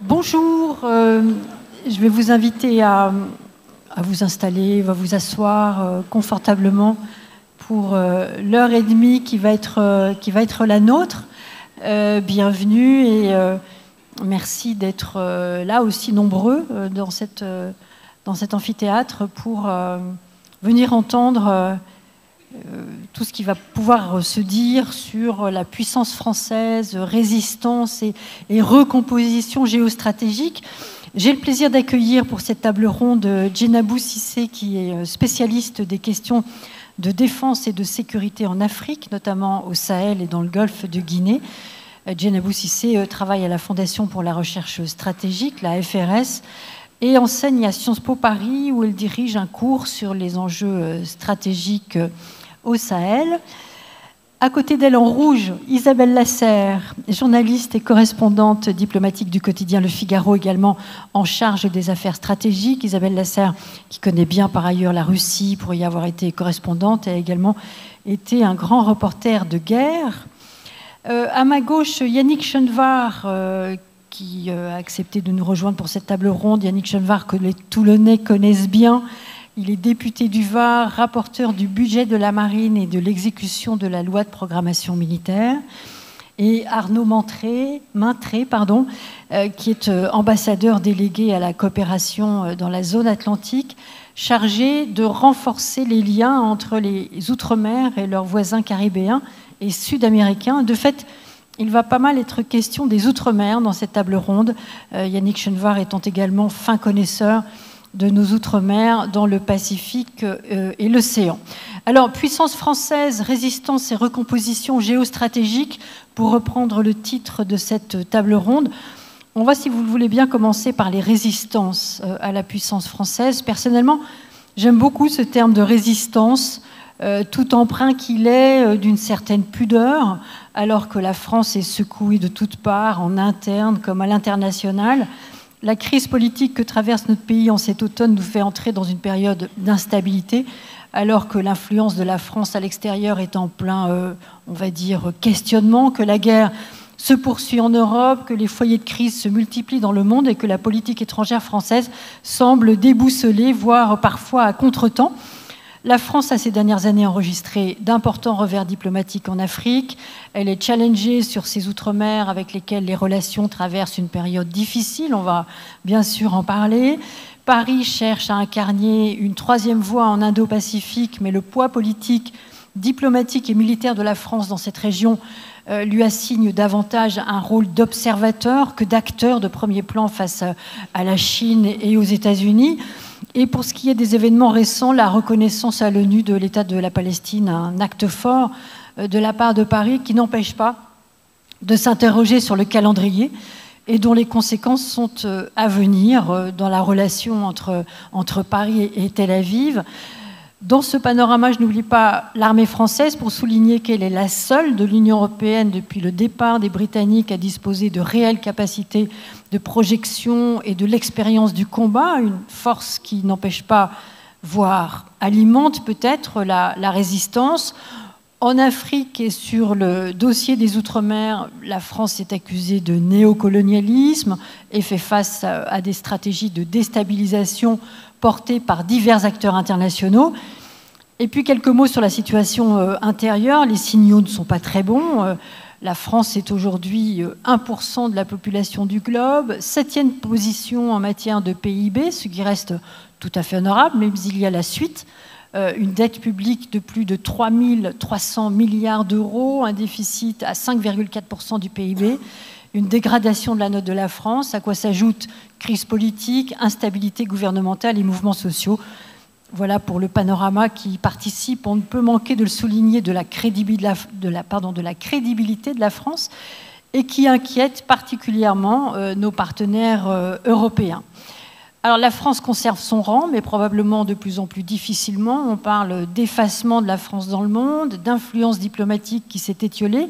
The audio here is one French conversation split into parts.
Bonjour, je vais vous inviter à vous installer, à vous asseoir confortablement pour l'heure et demie qui va être la nôtre. Bienvenue et merci d'être là aussi nombreux dans cet amphithéâtre pour venir entendre tout ce qui va pouvoir se dire sur la puissance française, résistance et recomposition géostratégique. J'ai le plaisir d'accueillir pour cette table ronde Djenabou Cissé, qui est spécialiste des questions de défense et de sécurité en Afrique, notamment au Sahel et dans le golfe de Guinée. Djenabou Cissé travaille à la Fondation pour la recherche stratégique, la FRS, et enseigne à Sciences Po Paris, où elle dirige un cours sur les enjeux stratégiques au Sahel. À côté d'elle, en rouge, Isabelle Lasserre, journaliste et correspondante diplomatique du quotidien Le Figaro, également en charge des affaires stratégiques. Isabelle Lasserre, qui connaît bien par ailleurs la Russie pour y avoir été correspondante, a également été un grand reporter de guerre. À ma gauche, Yannick Chenvar, qui a accepté de nous rejoindre pour cette table ronde. Yannick Chenvar, que les Toulonnais connaissent bien. Il est député du Var, rapporteur du budget de la Marine et de l'exécution de la loi de programmation militaire. Et Arnaud Maintré, qui est ambassadeur délégué à la coopération dans la zone atlantique, chargé de renforcer les liens entre les Outre-mer et leurs voisins caribéens et sud-américains. De fait, il va pas mal être question des Outre-mer dans cette table ronde, Yannick Chenvar étant également fin connaisseur de nos Outre-mer dans le Pacifique et l'océan. Alors, puissance française, résistance et recomposition géostratégique, pour reprendre le titre de cette table ronde. On va, si vous le voulez bien, commencer par les résistances à la puissance française. Personnellement, j'aime beaucoup ce terme de résistance, tout empreint qu'il est d'une certaine pudeur, alors que la France est secouée de toutes parts, en interne comme à l'international. La crise politique que traverse notre pays en cet automne nous fait entrer dans une période d'instabilité, alors que l'influence de la France à l'extérieur est en plein, on va dire, questionnement, que la guerre se poursuit en Europe, que les foyers de crise se multiplient dans le monde et que la politique étrangère française semble déboussolée, voire parfois à contretemps. La France a ces dernières années enregistré d'importants revers diplomatiques en Afrique. Elle est challengée sur ses outre-mer avec lesquels les relations traversent une période difficile. On va bien sûr en parler. Paris cherche à incarner une troisième voie en Indo-Pacifique, mais le poids politique, diplomatique et militaire de la France dans cette région lui assigne davantage un rôle d'observateur que d'acteur de premier plan face à la Chine et aux États-Unis. Et pour ce qui est des événements récents, la reconnaissance à l'ONU de l'État de la Palestine, un acte fort de la part de Paris qui n'empêche pas de s'interroger sur le calendrier et dont les conséquences sont à venir dans la relation entre Paris et Tel Aviv. Dans ce panorama, je n'oublie pas l'armée française pour souligner qu'elle est la seule de l'Union européenne depuis le départ des Britanniques à disposer de réelles capacités de projection et de l'expérience du combat, une force qui n'empêche pas, voire alimente peut-être la résistance. En Afrique et sur le dossier des Outre-mer, la France est accusée de néocolonialisme et fait face à des stratégies de déstabilisation portées par divers acteurs internationaux. Et puis quelques mots sur la situation intérieure. Les signaux ne sont pas très bons. La France est aujourd'hui 1% de la population du globe, 7e position en matière de PIB, ce qui reste tout à fait honorable, mais il y a la suite. Une dette publique de plus de 3 300 milliards d'euros, un déficit à 5,4% du PIB, une dégradation de la note de la France, à quoi s'ajoute crise politique, instabilité gouvernementale et mouvements sociaux. Voilà pour le panorama qui participe, on ne peut manquer de le souligner, de la crédibilité de la France et qui inquiète particulièrement nos partenaires européens. Alors la France conserve son rang, mais probablement de plus en plus difficilement. On parle d'effacement de la France dans le monde, d'influence diplomatique qui s'est étiolée.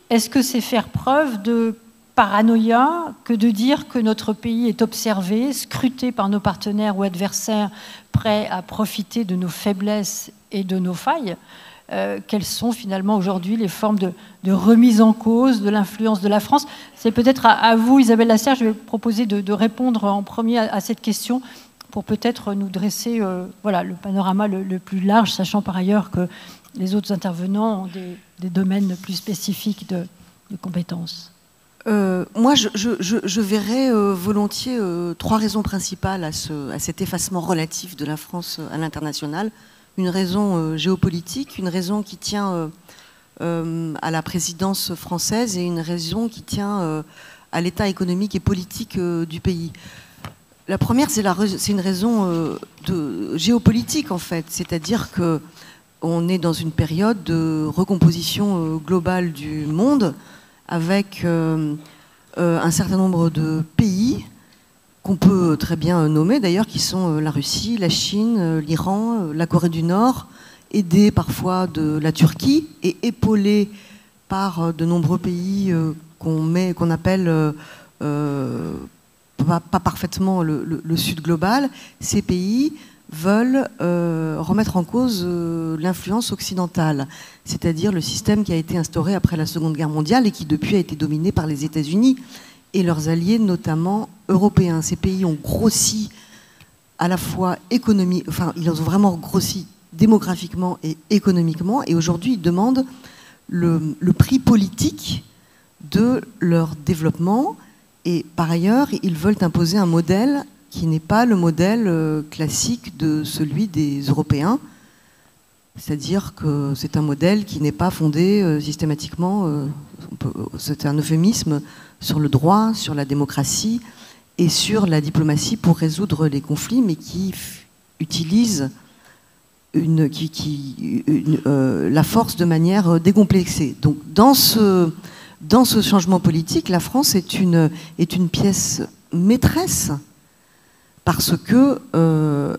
Est-ce que c'est faire preuve de paranoïa que de dire que notre pays est observé, scruté par nos partenaires ou adversaires prêts à profiter de nos faiblesses et de nos failles? quelles sont finalement aujourd'hui les formes de remise en cause de l'influence de la France. C'est peut-être à vous, Isabelle Lasserre, je vais proposer de répondre en premier à cette question pour peut-être nous dresser le panorama le plus large, sachant par ailleurs que les autres intervenants ont des domaines plus spécifiques de compétences. Moi, je verrais volontiers 3 raisons principales à cet effacement relatif de la France à l'international. Une raison géopolitique, une raison qui tient à la présidence française et une raison qui tient à l'état économique et politique du pays. La première, c'est une raison géopolitique, en fait. C'est-à-dire qu'on est dans une période de recomposition globale du monde avec un certain nombre de pays qu'on peut très bien nommer d'ailleurs, qui sont la Russie, la Chine, l'Iran, la Corée du Nord, aidés parfois de la Turquie et épaulés par de nombreux pays qu'on appelle pas parfaitement le Sud global. Ces pays veulent remettre en cause l'influence occidentale, c'est-à-dire le système qui a été instauré après la Seconde Guerre mondiale et qui depuis a été dominé par les États-Unis et leurs alliés, notamment européens. Ces pays ont grossi à la fois ils ont vraiment grossi démographiquement et économiquement, et aujourd'hui ils demandent le prix politique de leur développement, et par ailleurs ils veulent imposer un modèle qui n'est pas le modèle classique de celui des Européens, c'est-à-dire que c'est un modèle qui n'est pas fondé systématiquement, c'est un euphémisme, sur le droit, sur la démocratie et sur la diplomatie pour résoudre les conflits, mais qui utilise la force de manière décomplexée. Donc dans ce changement politique, la France est une pièce maîtresse, parce que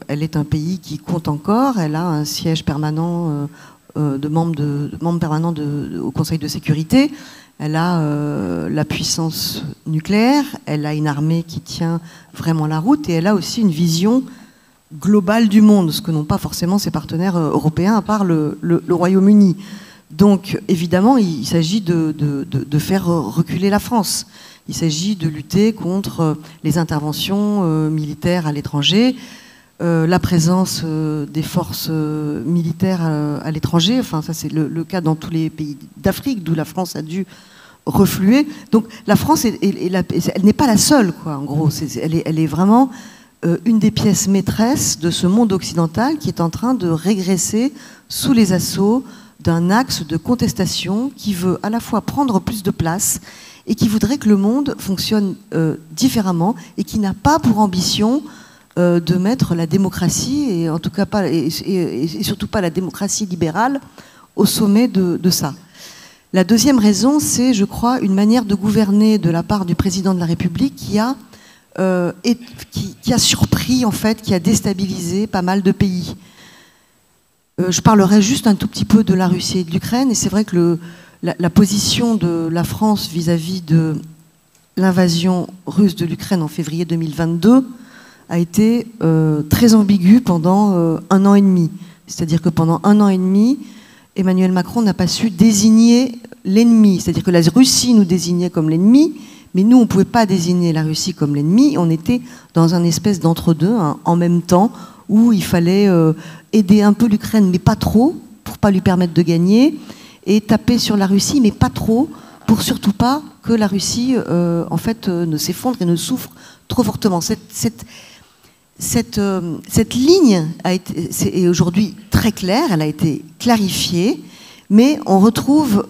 elle est un pays qui compte encore, elle a un siège permanent de membre permanent au Conseil de sécurité, elle a la puissance nucléaire, elle a une armée qui tient vraiment la route, et elle a aussi une vision globale du monde, ce que n'ont pas forcément ses partenaires européens, à part le Royaume-Uni. Donc évidemment, il s'agit de faire reculer la France. Il s'agit de lutter contre les interventions militaires à l'étranger, la présence des forces militaires à l'étranger. Enfin, ça c'est le cas dans tous les pays d'Afrique, d'où la France a dû refluer. Donc la France, elle n'est pas la seule, quoi. En gros, elle est vraiment une des pièces maîtresses de ce monde occidental qui est en train de régresser sous les assauts d'un axe de contestation qui veut à la fois prendre plus de place et qui voudrait que le monde fonctionne différemment, et qui n'a pas pour ambition de mettre la démocratie, et en tout cas pas, et surtout pas la démocratie libérale, au sommet de ça. La deuxième raison, c'est, je crois, une manière de gouverner de la part du président de la République qui a surpris, en fait, qui a déstabilisé pas mal de pays. Je parlerai juste un tout petit peu de la Russie et de l'Ukraine, et c'est vrai que la position de la France vis-à-vis de l'invasion russe de l'Ukraine en février 2022 a été très ambiguë pendant 1 an et demi. C'est-à-dire que pendant 1 an et demi, Emmanuel Macron n'a pas su désigner l'ennemi. C'est-à-dire que la Russie nous désignait comme l'ennemi, mais nous, on ne pouvait pas désigner la Russie comme l'ennemi. On était dans un espèce d'entre-deux, en même temps, où il fallait aider un peu l'Ukraine, mais pas trop, pour pas lui permettre de gagner, et taper sur la Russie, mais pas trop, pour surtout pas que la Russie, en fait, ne s'effondre et ne souffre trop fortement. Cette ligne est aujourd'hui très claire, elle a été clarifiée, mais on retrouve,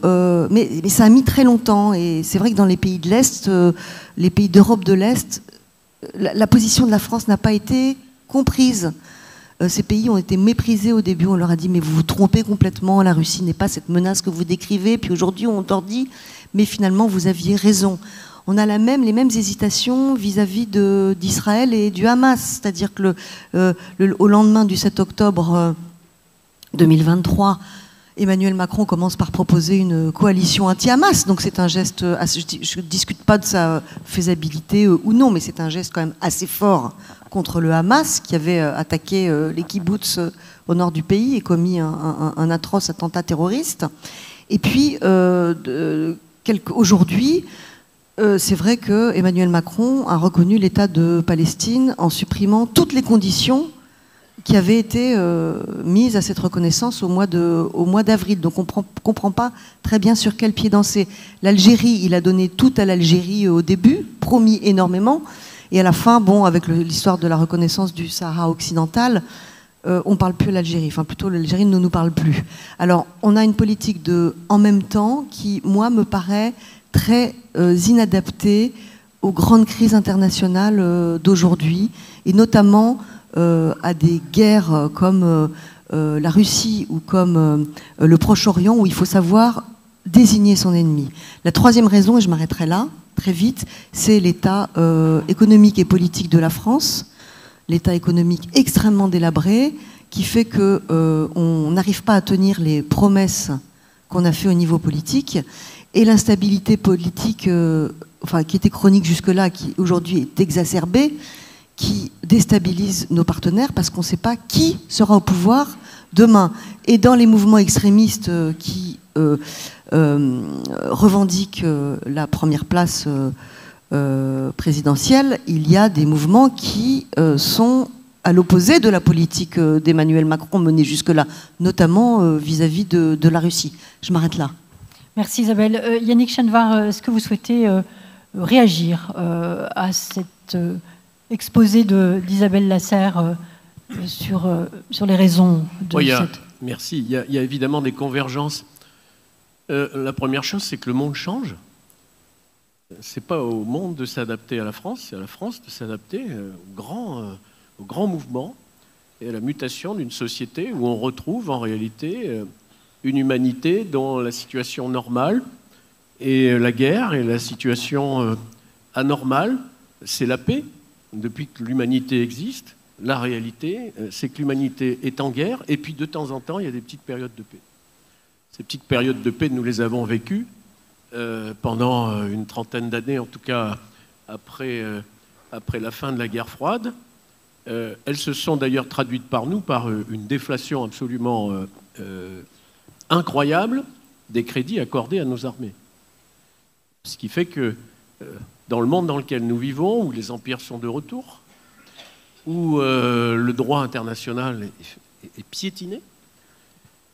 mais ça a mis très longtemps, et c'est vrai que dans les pays de l'Est, les pays d'Europe de l'Est, la position de la France n'a pas été comprise. Ces pays ont été méprisés au début, on leur a dit mais vous vous trompez complètement, la Russie n'est pas cette menace que vous décrivez, puis aujourd'hui on leur dit mais finalement vous aviez raison. On a les mêmes hésitations vis-à-vis d'Israël et du Hamas, c'est-à-dire que au lendemain du 7 octobre 2023, Emmanuel Macron commence par proposer une coalition anti-Hamas. Donc c'est un geste, je ne discute pas de sa faisabilité ou non, mais c'est un geste quand même assez fort contre le Hamas qui avait attaqué les kibboutz au nord du pays et commis un atroce attentat terroriste. Et puis aujourd'hui, c'est vrai que Emmanuel Macron a reconnu l'État de Palestine en supprimant toutes les conditions qui avaient été mises à cette reconnaissance au mois d'avril. Donc on ne comprend pas très bien sur quel pied danser. L'Algérie, il a donné tout à l'Algérie au début, promis énormément, et à la fin, bon, avec l'histoire de la reconnaissance du Sahara occidental, on ne parle plus à l'Algérie, enfin plutôt l'Algérie ne nous parle plus. Alors on a une politique de en même temps qui, moi, me paraît très inadaptée aux grandes crises internationales d'aujourd'hui, et notamment à des guerres comme la Russie ou comme le Proche-Orient, où il faut savoir désigner son ennemi. La troisième raison, et je m'arrêterai là, très vite, c'est l'état économique et politique de la France, l'état économique extrêmement délabré, qui fait qu'on n'arrive pas à tenir les promesses qu'on a fait au niveau politique, et l'instabilité politique, qui était chronique jusque-là, qui aujourd'hui est exacerbée, qui déstabilise nos partenaires parce qu'on ne sait pas qui sera au pouvoir demain. Et dans les mouvements extrémistes qui revendiquent la première place présidentielle, il y a des mouvements qui sont à l'opposé de la politique d'Emmanuel Macron menée jusque-là, notamment vis-à-vis de la Russie. Je m'arrête là. Merci Isabelle. Yannick Chenvar, est-ce que vous souhaitez réagir à cette exposé d'Isabelle Lasserre sur les raisons de cette... Merci. Il y a évidemment des convergences. La première chose, c'est que le monde change. Ce n'est pas au monde de s'adapter à la France, c'est à la France de s'adapter au grand mouvement et à la mutation d'une société où on retrouve en réalité une humanité dont la situation normale est la guerre et la situation anormale, c'est la paix. Depuis que l'humanité existe, la réalité, c'est que l'humanité est en guerre, et puis de temps en temps, il y a des petites périodes de paix. Ces petites périodes de paix, nous les avons vécues pendant une trentaine d'années, en tout cas après la fin de la guerre froide. Elles se sont d'ailleurs traduites par nous par une déflation absolument incroyable des crédits accordés à nos armées. Ce qui fait que dans le monde dans lequel nous vivons, où les empires sont de retour, où le droit international est piétiné,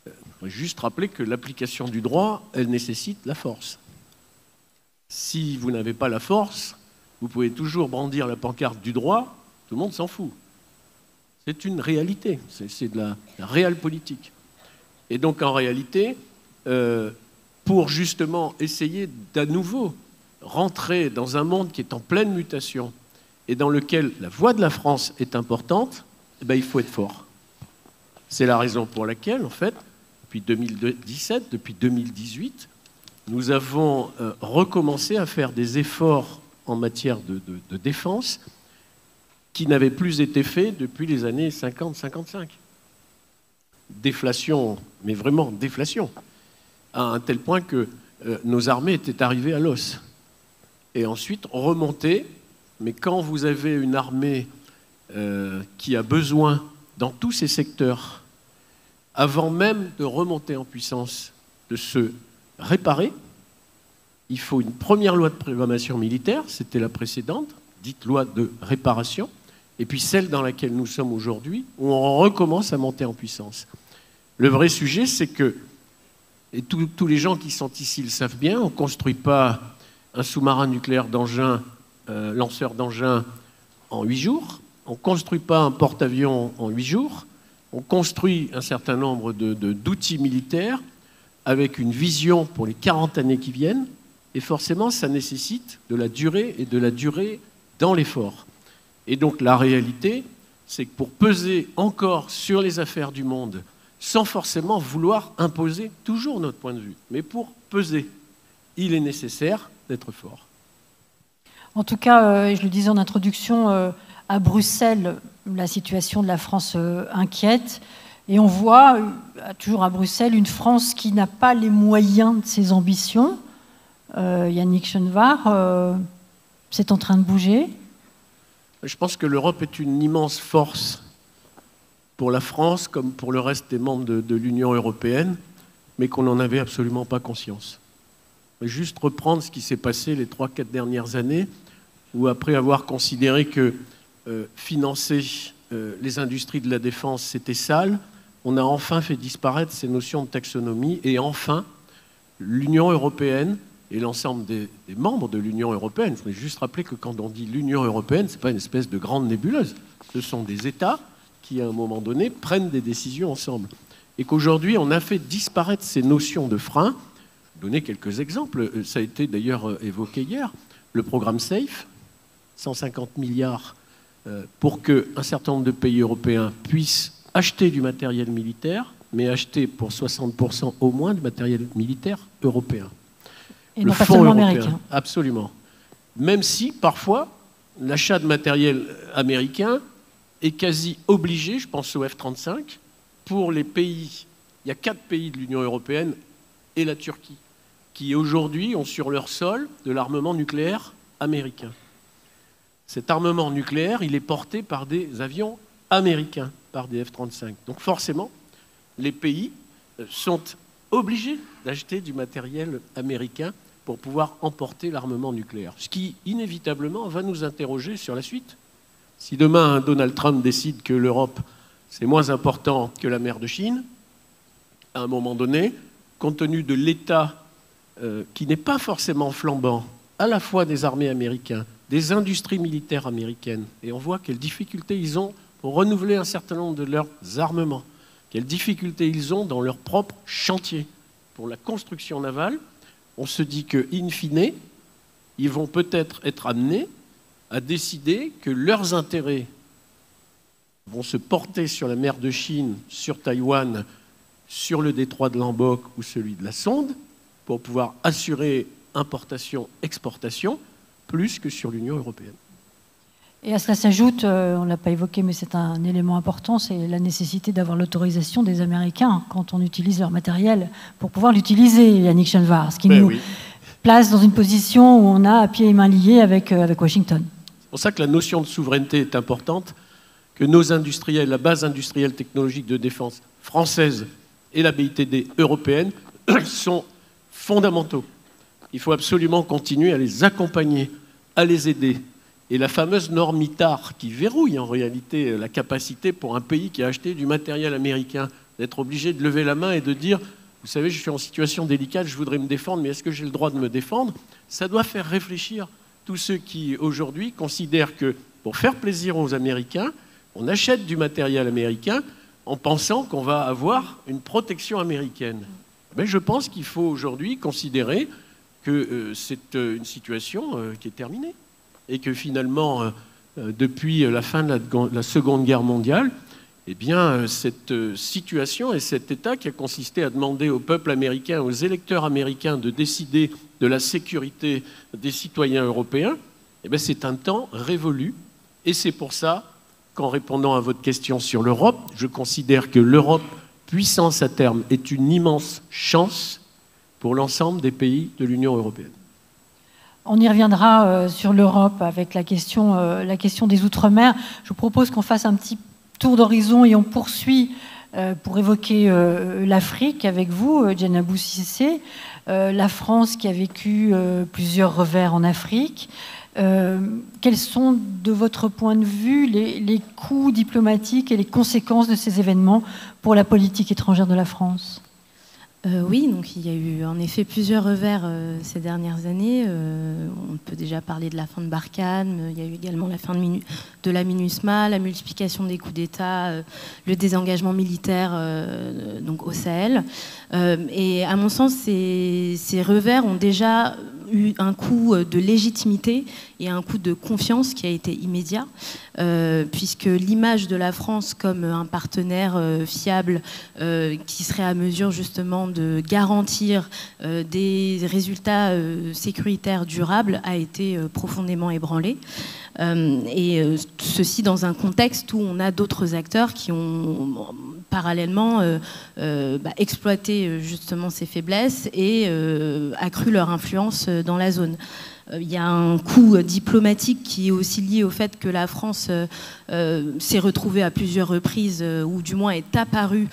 je voudrais juste rappeler que l'application du droit, elle nécessite la force. Si vous n'avez pas la force, vous pouvez toujours brandir la pancarte du droit, tout le monde s'en fout. C'est une réalité, c'est de la réelle politique. Et donc en réalité, pour justement essayer d'à nouveau rentrer dans un monde qui est en pleine mutation et dans lequel la voix de la France est importante, il faut être fort. C'est la raison pour laquelle, en fait, depuis 2017, depuis 2018, nous avons recommencé à faire des efforts en matière de défense qui n'avaient plus été faits depuis les années 50-55. Déflation, mais vraiment déflation, à un tel point que nos armées étaient arrivées à l'os. Et ensuite remonter, mais quand vous avez une armée qui a besoin, dans tous ces secteurs, avant même de remonter en puissance, de se réparer, il faut une première loi de programmation militaire, c'était la précédente, dite loi de réparation, et puis celle dans laquelle nous sommes aujourd'hui, où on recommence à monter en puissance. Le vrai sujet, c'est que, et tous les gens qui sont ici le savent bien, on ne construit pas un sous-marin nucléaire d'engin, lanceur d'engins en 8 jours. On ne construit pas un porte-avions en 8 jours. On construit un certain nombre d'outils militaires avec une vision pour les 40 années qui viennent. Et forcément, ça nécessite de la durée et de la durée dans l'effort. Et donc la réalité, c'est que pour peser encore sur les affaires du monde, sans forcément vouloir imposer toujours notre point de vue, mais pour peser, il est nécessaire d'être fort. En tout cas, je le disais en introduction, à Bruxelles, la situation de la France inquiète. Et on voit, toujours à Bruxelles, une France qui n'a pas les moyens de ses ambitions. Yannick Chenevard, c'est en train de bouger. Je pense que l'Europe est une immense force pour la France comme pour le reste des membres de l'Union européenne, mais qu'on n'en avait absolument pas conscience. Juste reprendre ce qui s'est passé les 3-4 dernières années, où après avoir considéré que financer les industries de la défense, c'était sale, on a enfin fait disparaître ces notions de taxonomie, et enfin, l'Union européenne et l'ensemble des membres de l'Union européenne, je voulais juste rappeler que quand on dit l'Union européenne, ce n'est pas une espèce de grande nébuleuse, ce sont des États qui, à un moment donné, prennent des décisions ensemble. Et qu'aujourd'hui, on a fait disparaître ces notions de frein. Je vais donner quelques exemples, ça a été d'ailleurs évoqué hier, le programme SAFE, 150 milliards pour qu'un certain nombre de pays européens puissent acheter du matériel militaire, mais acheter pour 60% au moins de matériel militaire européen. Et non pas seulement américain. Absolument. Même si, parfois, l'achat de matériel américain est quasi obligé, je pense au F-35, pour les pays, il y a 4 pays de l'Union européenne et la Turquie, qui aujourd'hui ont sur leur sol de l'armement nucléaire américain. Cet armement nucléaire, il est porté par des avions américains, par des F-35. Donc forcément, les pays sont obligés d'acheter du matériel américain pour pouvoir emporter l'armement nucléaire. Ce qui, inévitablement, va nous interroger sur la suite. Si demain, Donald Trump décide que l'Europe, c'est moins important que la mer de Chine, à un moment donné, compte tenu de l'état qui n'est pas forcément flambant, à la fois des armées américaines, des industries militaires américaines, et on voit quelles difficultés ils ont pour renouveler un certain nombre de leurs armements, quelles difficultés ils ont dans leur propre chantier. Pour la construction navale, on se dit que, in fine, ils vont peut-être être amenés à décider que leurs intérêts vont se porter sur la mer de Chine, sur Taïwan, sur le détroit de Lombok ou celui de la Sonde, pour pouvoir assurer importation, exportation, plus que sur l'Union européenne. Et à cela s'ajoute, on ne l'a pas évoqué, mais c'est un élément important, c'est la nécessité d'avoir l'autorisation des Américains quand on utilise leur matériel pour pouvoir l'utiliser, Yannick Chenevard, ce qui nous place dans une position où on a à pieds et mains liés avec Washington. C'est pour ça que la notion de souveraineté est importante, que nos industriels, la base industrielle technologique de défense française et la BITD européenne sont fondamentaux. Il faut absolument continuer à les accompagner, à les aider. Et la fameuse norme ITAR qui verrouille en réalité la capacité pour un pays qui a acheté du matériel américain d'être obligé de lever la main et de dire « Vous savez, je suis en situation délicate, je voudrais me défendre, mais est-ce que j'ai le droit de me défendre ?» Ça doit faire réfléchir tous ceux qui, aujourd'hui, considèrent que pour faire plaisir aux Américains, on achète du matériel américain en pensant qu'on va avoir une protection américaine. Mais je pense qu'il faut aujourd'hui considérer que c'est une situation qui est terminée. Et que finalement, depuis la fin de la Seconde Guerre mondiale, eh bien, cette situation et cet état qui a consisté à demander au peuple américain, aux électeurs américains de décider de la sécurité des citoyens européens, eh bien, c'est un temps révolu. Et c'est pour ça qu'en répondant à votre question sur l'Europe, je considère que l'Europe, puissance à terme, est une immense chance pour l'ensemble des pays de l'Union européenne. On y reviendra sur l'Europe avec la question des Outre-mer. Je vous propose qu'on fasse un petit tour d'horizon et on poursuit pour évoquer l'Afrique avec vous, Djenabou Cissé. La France qui a vécu plusieurs revers en Afrique. Quels sont, de votre point de vue, les coûts diplomatiques et les conséquences de ces événements pour la politique étrangère de la France ? Oui, donc il y a eu en effet plusieurs revers ces dernières années. On peut déjà parler de la fin de Barkhane, il y a eu également la fin de la MINUSMA, la multiplication des coups d'État, le désengagement militaire donc au Sahel. Et à mon sens, ces revers ont déjà eu un coup de légitimité et un coup de confiance qui a été immédiat, puisque l'image de la France comme un partenaire fiable qui serait à mesure justement de garantir des résultats sécuritaires durables a été profondément ébranlée. Ceci dans un contexte où on a d'autres acteurs qui ont parallèlement exploité justement ces faiblesses et accru leur influence dans la zone. Il y a un coût diplomatique qui est aussi lié au fait que la France s'est retrouvée à plusieurs reprises, ou du moins est apparue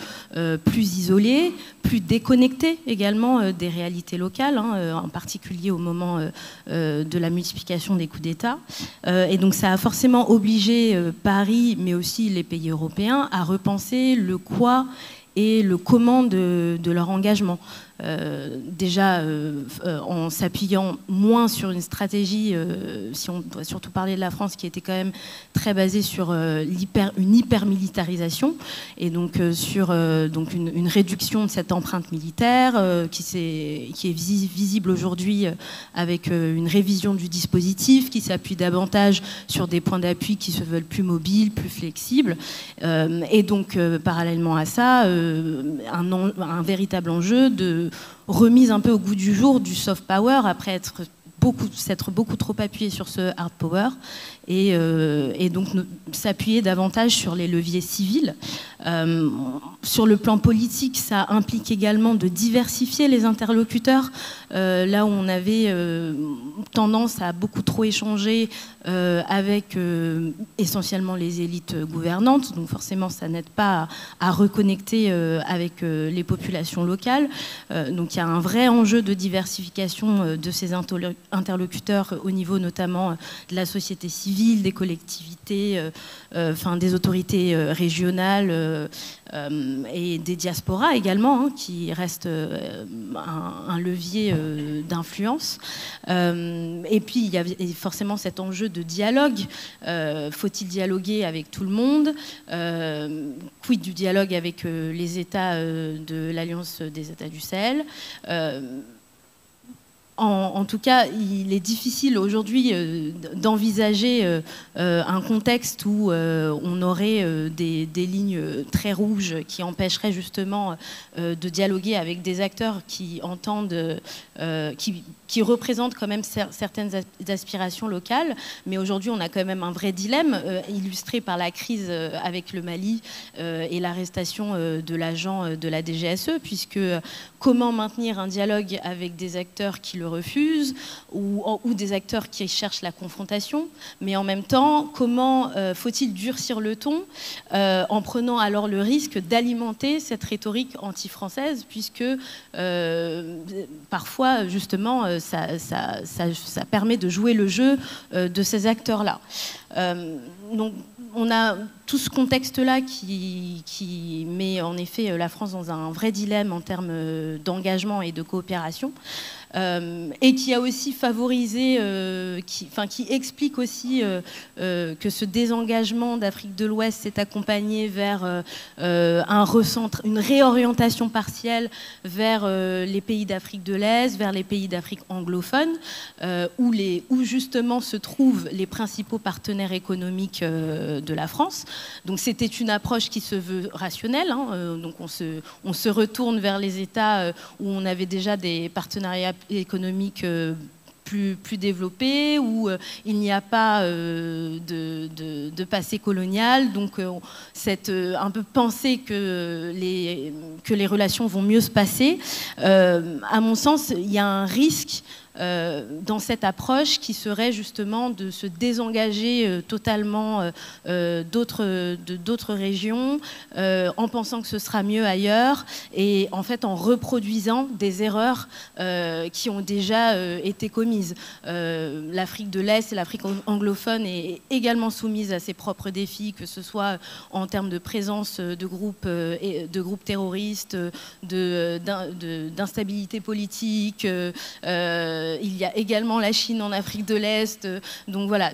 plus isolée, plus déconnectée également des réalités locales, en particulier au moment de la multiplication des coups d'État. Et donc ça a forcément obligé Paris, mais aussi les pays européens, à repenser le quoi et le comment de leur engagement. Déjà en s'appuyant moins sur une stratégie, si on doit surtout parler de la France, qui était quand même très basée sur une hyper-militarisation, et donc sur donc une réduction de cette empreinte militaire qui est visible aujourd'hui avec une révision du dispositif qui s'appuie davantage sur des points d'appui qui se veulent plus mobiles, plus flexibles, et donc parallèlement à ça, un véritable enjeu de remise un peu au goût du jour du soft power après s'être beaucoup trop appuyé sur ce hard power et donc s'appuyer davantage sur les leviers civils. Sur le plan politique, ça implique également de diversifier les interlocuteurs. Là où on avait tendance à beaucoup trop échanger avec essentiellement les élites gouvernantes, donc forcément ça n'aide pas à reconnecter avec les populations locales. Donc il y a un vrai enjeu de diversification de ces interlocuteurs au niveau notamment de la société civile, des collectivités, des autorités régionales et des diasporas également, qui restent un levier d'influence. Et puis il y a forcément cet enjeu de dialogue. Faut-il dialoguer avec tout le monde? Quid du dialogue avec les États de l'Alliance des États du Sahel? En tout cas, il est difficile aujourd'hui d'envisager un contexte où on aurait des lignes très rouges qui empêcheraient justement de dialoguer avec des acteurs qui entendent, qui représentent quand même certaines aspirations locales. Mais aujourd'hui, on a quand même un vrai dilemme illustré par la crise avec le Mali et l'arrestation de l'agent de la DGSE, puisque comment maintenir un dialogue avec des acteurs qui le refusent ou des acteurs qui cherchent la confrontation, mais en même temps, comment faut-il durcir le ton en prenant alors le risque d'alimenter cette rhétorique anti-française, puisque parfois, justement, ça permet de jouer le jeu de ces acteurs-là. Donc, on a tout ce contexte-là qui met en effet la France dans un vrai dilemme en termes d'engagement et de coopération. Et qui a aussi favorisé, qui explique aussi que ce désengagement d'Afrique de l'Ouest s'est accompagné vers une réorientation partielle vers les pays d'Afrique de l'Est, vers les pays d'Afrique anglophone, où justement se trouvent les principaux partenaires économiques de la France. Donc c'était une approche qui se veut rationnelle, donc on se retourne vers les États où on avait déjà des partenariats économiques plus développés, où il n'y a pas de passé colonial, donc un peu penser que les relations vont mieux se passer. À mon sens, il y a un risque dans cette approche qui serait justement de se désengager totalement d'autres régions en pensant que ce sera mieux ailleurs et en fait en reproduisant des erreurs qui ont déjà été commises. L'Afrique de l'Est et l'Afrique anglophone est également soumise à ses propres défis, que ce soit en termes de présence de groupes terroristes, d'instabilité politique, Il y a également la Chine en Afrique de l'Est. Donc voilà,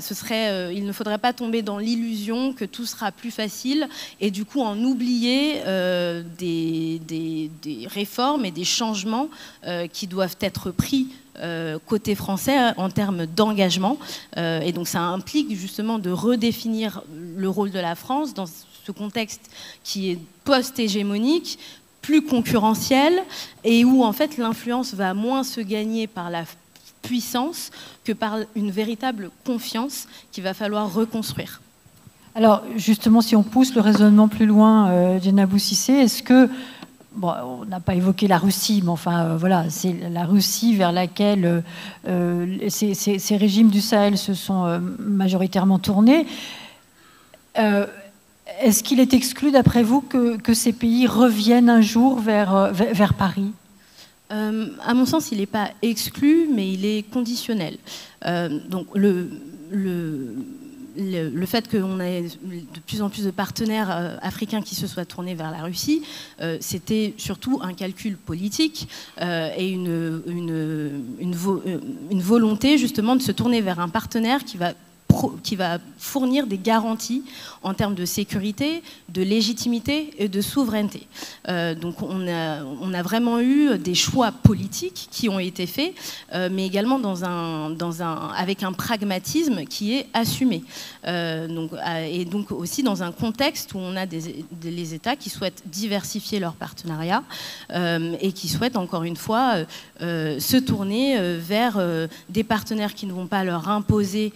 il ne faudrait pas tomber dans l'illusion que tout sera plus facile et du coup en oublier des réformes et des changements qui doivent être pris côté français en termes d'engagement. Et donc ça implique justement de redéfinir le rôle de la France dans ce contexte qui est post-hégémonique, plus concurrentiel, et où en fait l'influence va moins se gagner par la puissance que par une véritable confiance qu'il va falloir reconstruire. Alors justement, si on pousse le raisonnement plus loin, Djenabou Cissé, est-ce que, bon, on n'a pas évoqué la Russie, mais enfin voilà, c'est la Russie vers laquelle ces régimes du Sahel se sont majoritairement tournés. Est-ce qu'il est exclu, d'après vous, que ces pays reviennent un jour vers Paris ? À mon sens, il n'est pas exclu, mais il est conditionnel. Donc le fait qu'on ait de plus en plus de partenaires africains qui se soient tournés vers la Russie, c'était surtout un calcul politique et une volonté justement de se tourner vers un partenaire qui va fournir des garanties en termes de sécurité, de légitimité et de souveraineté. Donc on a vraiment eu des choix politiques qui ont été faits, mais également avec un pragmatisme qui est assumé. Et donc aussi dans un contexte où on a les États qui souhaitent diversifier leurs partenariats et qui souhaitent encore une fois se tourner vers des partenaires qui ne vont pas leur imposer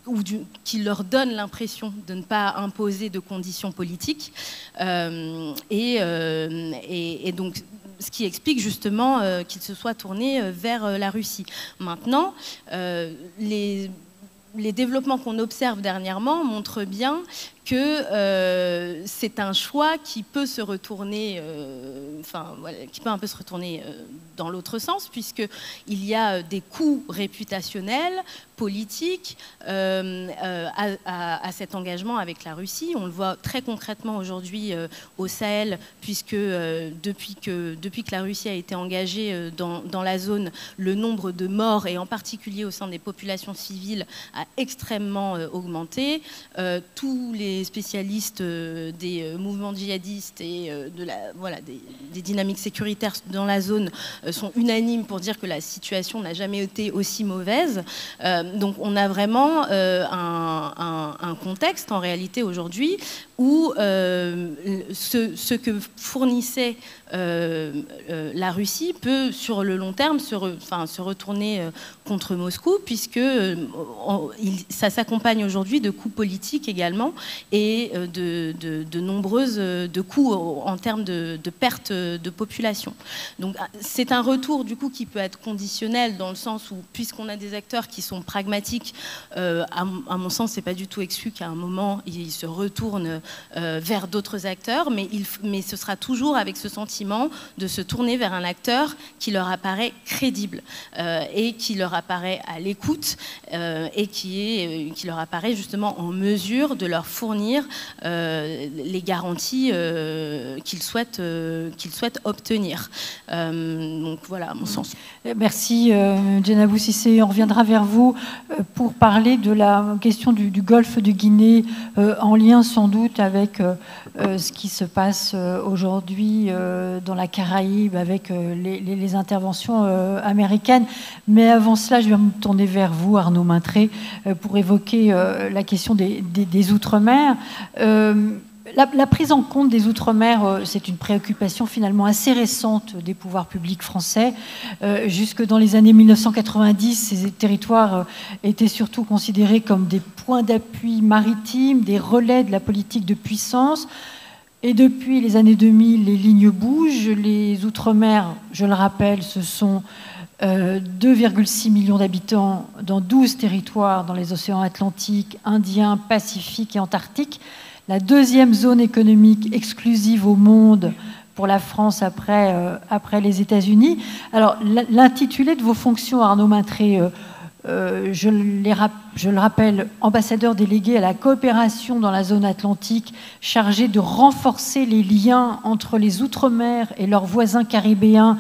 ou qui leur donnent l'impression de ne pas imposer de conditions politiques. Et donc, ce qui explique justement qu'ils se soient tournés vers la Russie. Maintenant, les développements qu'on observe dernièrement montrent bien que c'est un choix qui peut se retourner, qui peut un peu se retourner dans l'autre sens, puisqu'il y a des coûts réputationnels, politiques à cet engagement avec la Russie. On le voit très concrètement aujourd'hui au Sahel, puisque depuis que la Russie a été engagée dans la zone, le nombre de morts, et en particulier au sein des populations civiles, a extrêmement augmenté. Tous les spécialistes des mouvements djihadistes et des dynamiques sécuritaires dans la zone sont unanimes pour dire que la situation n'a jamais été aussi mauvaise. Donc on a vraiment un contexte en réalité aujourd'hui où ce que fournissait la Russie peut sur le long terme se retourner contre Moscou, puisque ça s'accompagne aujourd'hui de coûts politiques également et de nombreuses coûts en termes de perte de population. Donc c'est un retour du coup qui peut être conditionnel dans le sens où, puisqu'on a des acteurs qui sont pragmatiques, à mon sens c'est pas du tout exclu qu'à un moment ils se retournent vers d'autres acteurs, mais ce sera toujours avec ce sentiment de se tourner vers un acteur qui leur apparaît crédible et qui leur apparaît à l'écoute et qui leur apparaît justement en mesure de leur fournir les garanties qu'ils souhaitent obtenir. Donc voilà, à mon sens. Merci Djenabou Cissé. On reviendra vers vous pour parler de la question du golfe de Guinée, en lien sans doute avec ce qui se passe aujourd'hui dans la Caraïbe avec les interventions américaines. Mais avant cela, je vais me tourner vers vous, Arnaud Maintré, pour évoquer la question des Outre-mer. La prise en compte des Outre-mer, c'est une préoccupation finalement assez récente des pouvoirs publics français. Jusque dans les années 1990, ces territoires étaient surtout considérés comme des points d'appui maritimes, des relais de la politique de puissance. Et depuis les années 2000, les lignes bougent. Les Outre-mer, je le rappelle, ce sont 2,6 millions d'habitants dans 12 territoires dans les océans Atlantique, Indien, Pacifique et Antarctique. La deuxième zone économique exclusive au monde pour la France après les États-Unis. Alors, l'intitulé de vos fonctions, Arnaud Maintré, je le rappelle, ambassadeur délégué à la coopération dans la zone atlantique, chargé de renforcer les liens entre les Outre-mer et leurs voisins caribéens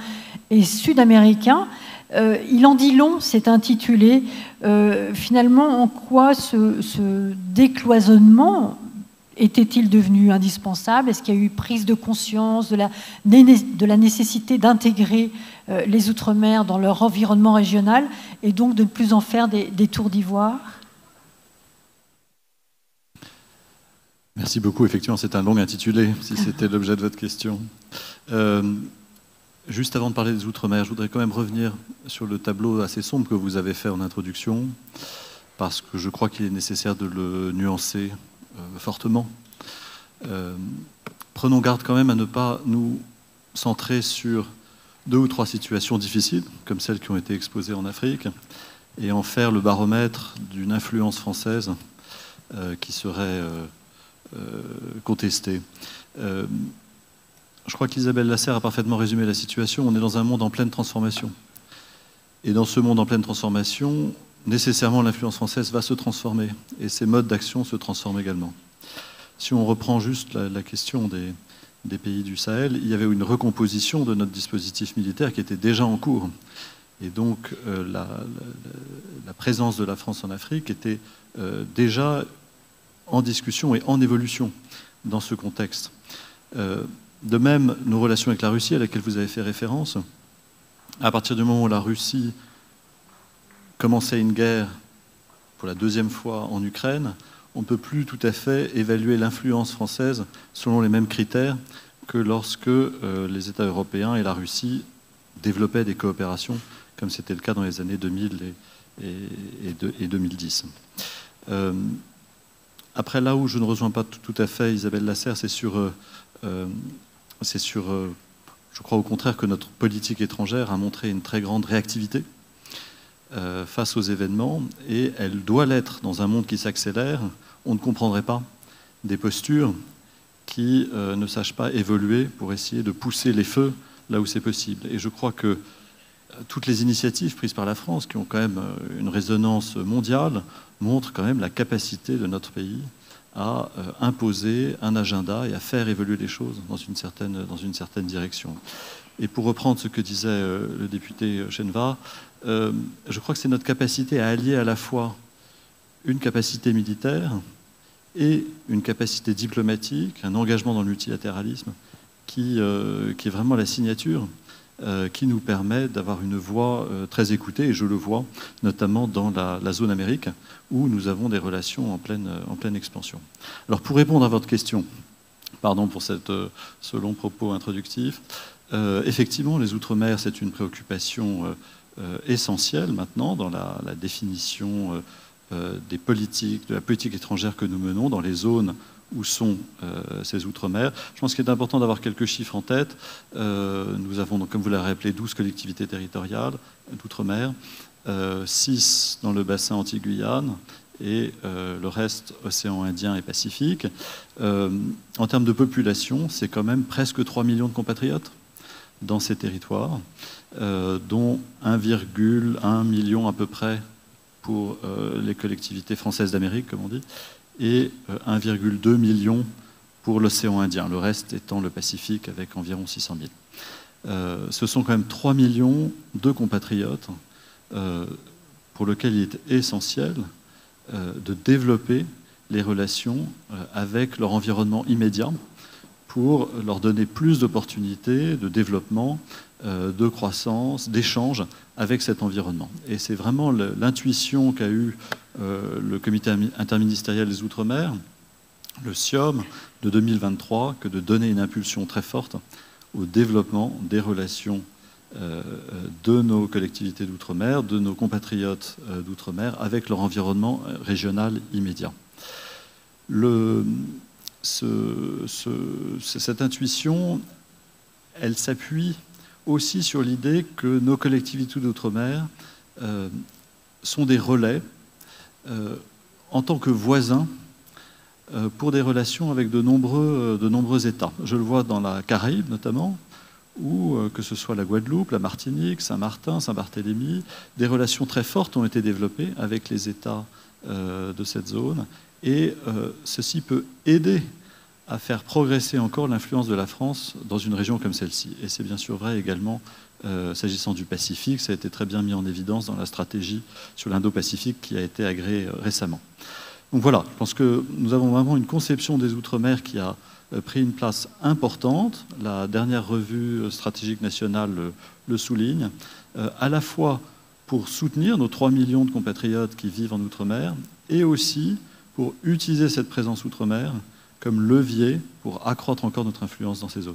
et sud-américains. Il en dit long, c'est intitulé. Finalement, en quoi ce décloisonnement était-il devenu indispensable? Est-ce qu'il y a eu prise de conscience de la nécessité d'intégrer les Outre-mer dans leur environnement régional et donc de ne plus en faire des tours d'ivoire? Merci beaucoup. Effectivement, c'est un long intitulé, si c'était l'objet de votre question. Juste avant de parler des Outre-mer, je voudrais quand même revenir sur le tableau assez sombre que vous avez fait en introduction, parce que je crois qu'il est nécessaire de le nuancer fortement. Prenons garde quand même à ne pas nous centrer sur 2 ou 3 situations difficiles, comme celles qui ont été exposées en Afrique, et en faire le baromètre d'une influence française qui serait contestée. Je crois qu'Isabelle Lasserre a parfaitement résumé la situation. On est dans un monde en pleine transformation. Et dans ce monde en pleine transformation, nécessairement l'influence française va se transformer. Et ses modes d'action se transforment également. Si on reprend juste la question des pays du Sahel, il y avait une recomposition de notre dispositif militaire qui était déjà en cours. Et donc la présence de la France en Afrique était déjà en discussion et en évolution dans ce contexte. De même, nos relations avec la Russie, à laquelle vous avez fait référence, à partir du moment où la Russie commençait une guerre pour la 2e fois en Ukraine, on ne peut plus tout à fait évaluer l'influence française selon les mêmes critères que lorsque les États européens et la Russie développaient des coopérations, comme c'était le cas dans les années 2000 et 2010. Après, là où je ne rejoins pas tout à fait Isabelle Lasserre, c'est sur je crois au contraire que notre politique étrangère a montré une très grande réactivité face aux événements, et elle doit l'être dans un monde qui s'accélère. On ne comprendrait pas des postures qui ne sachent pas évoluer pour essayer de pousser les feux là où c'est possible. Et je crois que toutes les initiatives prises par la France, qui ont quand même une résonance mondiale, montrent quand même la capacité de notre pays à imposer un agenda et à faire évoluer les choses dans une certaine direction. Et pour reprendre ce que disait le député Cheneva, je crois que c'est notre capacité à allier à la fois une capacité militaire et une capacité diplomatique, un engagement dans le multilatéralisme qui est vraiment la signature qui nous permet d'avoir une voix très écoutée, et je le vois notamment dans la zone Amérique, où nous avons des relations en pleine expansion. Alors pour répondre à votre question, pardon pour ce long propos introductif, effectivement les Outre-mer c'est une préoccupation essentielle maintenant dans la définition des politiques, de la politique étrangère que nous menons dans les zones où sont ces Outre-mer. Je pense qu'il est important d'avoir quelques chiffres en tête. Nous avons, donc, comme vous l'avez rappelé, 12 collectivités territoriales d'Outre-mer, 6 dans le bassin Antilles-Guyane et le reste océan Indien et Pacifique. En termes de population, c'est quand même presque 3 millions de compatriotes dans ces territoires, dont 1,1 million à peu près pour les collectivités françaises d'Amérique, comme on dit, et 1,2 million pour l'océan Indien, le reste étant le Pacifique avec environ 600 000. Ce sont quand même 3 millions de compatriotes pour lesquels il est essentiel de développer les relations avec leur environnement immédiat pour leur donner plus d'opportunités de développement, de croissance, d'échange avec cet environnement. Et c'est vraiment l'intuition qu'a eue le comité interministériel des Outre-mer, le CIOM, de 2023, que de donner une impulsion très forte au développement des relations de nos collectivités d'Outre-mer, de nos compatriotes d'Outre-mer, avec leur environnement régional immédiat. Cette intuition, elle s'appuie aussi sur l'idée que nos collectivités d'outre-mer sont des relais en tant que voisins pour des relations avec de nombreux États. Je le vois dans la Caraïbe notamment, où que ce soit la Guadeloupe, la Martinique, Saint-Martin, Saint-Barthélemy, des relations très fortes ont été développées avec les États de cette zone, et ceci peut aider à faire progresser encore l'influence de la France dans une région comme celle-ci. Et c'est bien sûr vrai également S'agissant du Pacifique, ça a été très bien mis en évidence dans la stratégie sur l'Indo-Pacifique qui a été agréée récemment. Donc voilà, je pense que nous avons vraiment une conception des Outre-mer qui a pris une place importante. La dernière revue stratégique nationale le souligne, à la fois pour soutenir nos 3 millions de compatriotes qui vivent en Outre-mer et aussi pour utiliser cette présence Outre-mer comme levier pour accroître encore notre influence dans ces zones.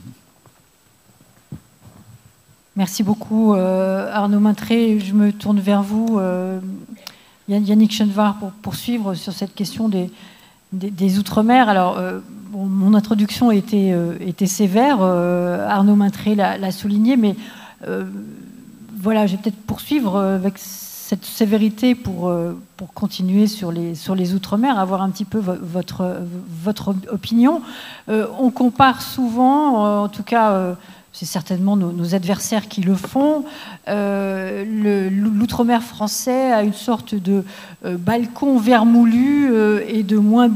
Merci beaucoup Arnaud Maintré. Je me tourne vers vous, Yannick Chenevard, pour poursuivre sur cette question des Outre-mer. Alors, bon, mon introduction était sévère, Arnaud Maintré l'a souligné, mais voilà, je vais peut-être poursuivre avec cette sévérité pour continuer sur les Outre-mer, avoir un petit peu votre opinion. On compare souvent, en tout cas... c'est certainement nos adversaires qui le font. L'outre-mer français a une sorte de balcon vermoulu et de moins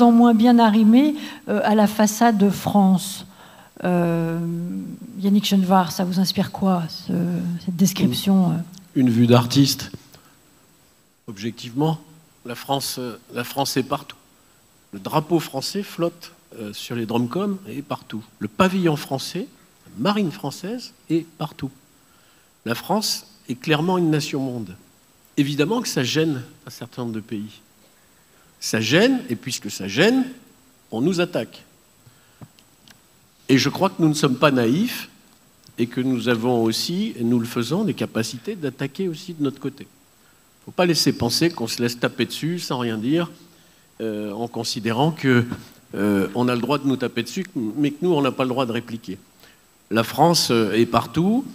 en moins bien arrimé à la façade de France. Yannick Chenevard, ça vous inspire quoi, cette description? Une vue d'artiste. Objectivement, la France est partout. Le drapeau français flotte sur les dromcoms et partout. Le pavillon français, la marine française est partout. La France est clairement une nation-monde. Évidemment que ça gêne un certain nombre de pays. Ça gêne, et puisque ça gêne, on nous attaque. Et je crois que nous ne sommes pas naïfs et que nous avons aussi, et nous le faisons, des capacités d'attaquer aussi de notre côté. Il ne faut pas laisser penser qu'on se laisse taper dessus sans rien dire, en considérant qu'on a le droit de nous taper dessus, mais que nous, on n'a pas le droit de répliquer. La France est partout.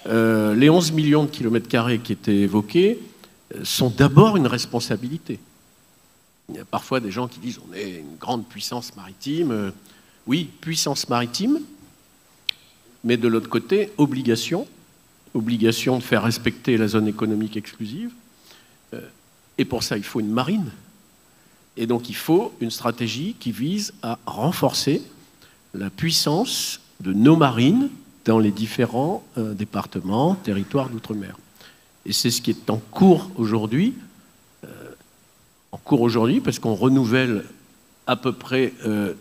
Les 11 millions de kilomètres carrés qui étaient évoqués sont d'abord une responsabilité. Il y a parfois des gens qui disent on est une grande puissance maritime. Oui, puissance maritime, mais de l'autre côté, obligation de faire respecter la zone économique exclusive. Et pour ça, il faut une marine. Et donc, il faut une stratégie qui vise à renforcer la puissance de nos marines dans les différents départements, territoires d'outre-mer. Et c'est ce qui est en cours aujourd'hui, parce qu'on renouvelle à peu près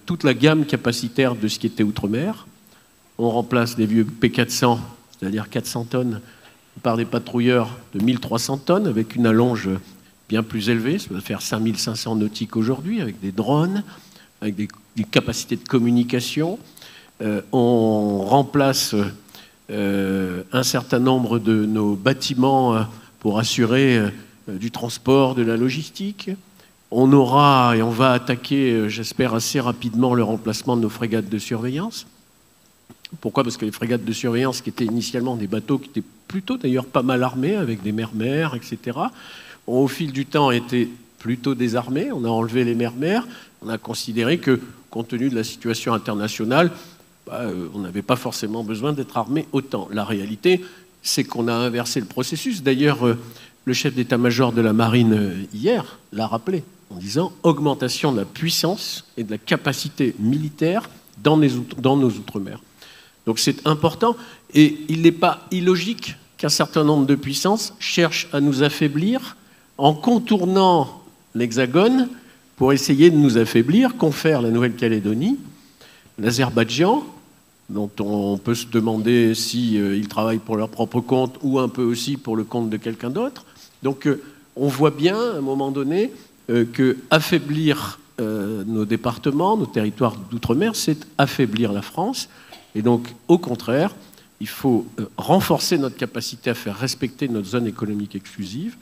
toute la gamme capacitaire de ce qui était outre-mer. On remplace les vieux P400, c'est-à-dire 400 tonnes, par des patrouilleurs de 1300 tonnes, avec une allonge bien plus élevée. Ça va faire 5500 nautiques aujourd'hui, avec des drones, avec des capacités de communication. On remplace un certain nombre de nos bâtiments pour assurer du transport, de la logistique. On aura et on va attaquer, j'espère, assez rapidement le remplacement de nos frégates de surveillance. Pourquoi ? Parce que les frégates de surveillance, qui étaient initialement des bateaux qui étaient plutôt d'ailleurs pas mal armés, avec des mermères, etc., ont au fil du temps été plutôt désarmés. On a enlevé les mermères. On a considéré que, compte tenu de la situation internationale, on n'avait pas forcément besoin d'être armé autant. La réalité, c'est qu'on a inversé le processus. D'ailleurs, le chef d'état-major de la marine, hier, l'a rappelé, en disant augmentation de la puissance et de la capacité militaire dans nos outre-mer. Donc c'est important, et il n'est pas illogique qu'un certain nombre de puissances cherchent à nous affaiblir en contournant l'Hexagone pour essayer de nous affaiblir, confère la Nouvelle-Calédonie, l'Azerbaïdjan, dont on peut se demander s'ils travaillent pour leur propre compte ou un peu aussi pour le compte de quelqu'un d'autre. Donc on voit bien à un moment donné que affaiblir nos départements, nos territoires d'outre-mer, c'est affaiblir la France. Et donc, au contraire, il faut renforcer notre capacité à faire respecter notre zone économique exclusive,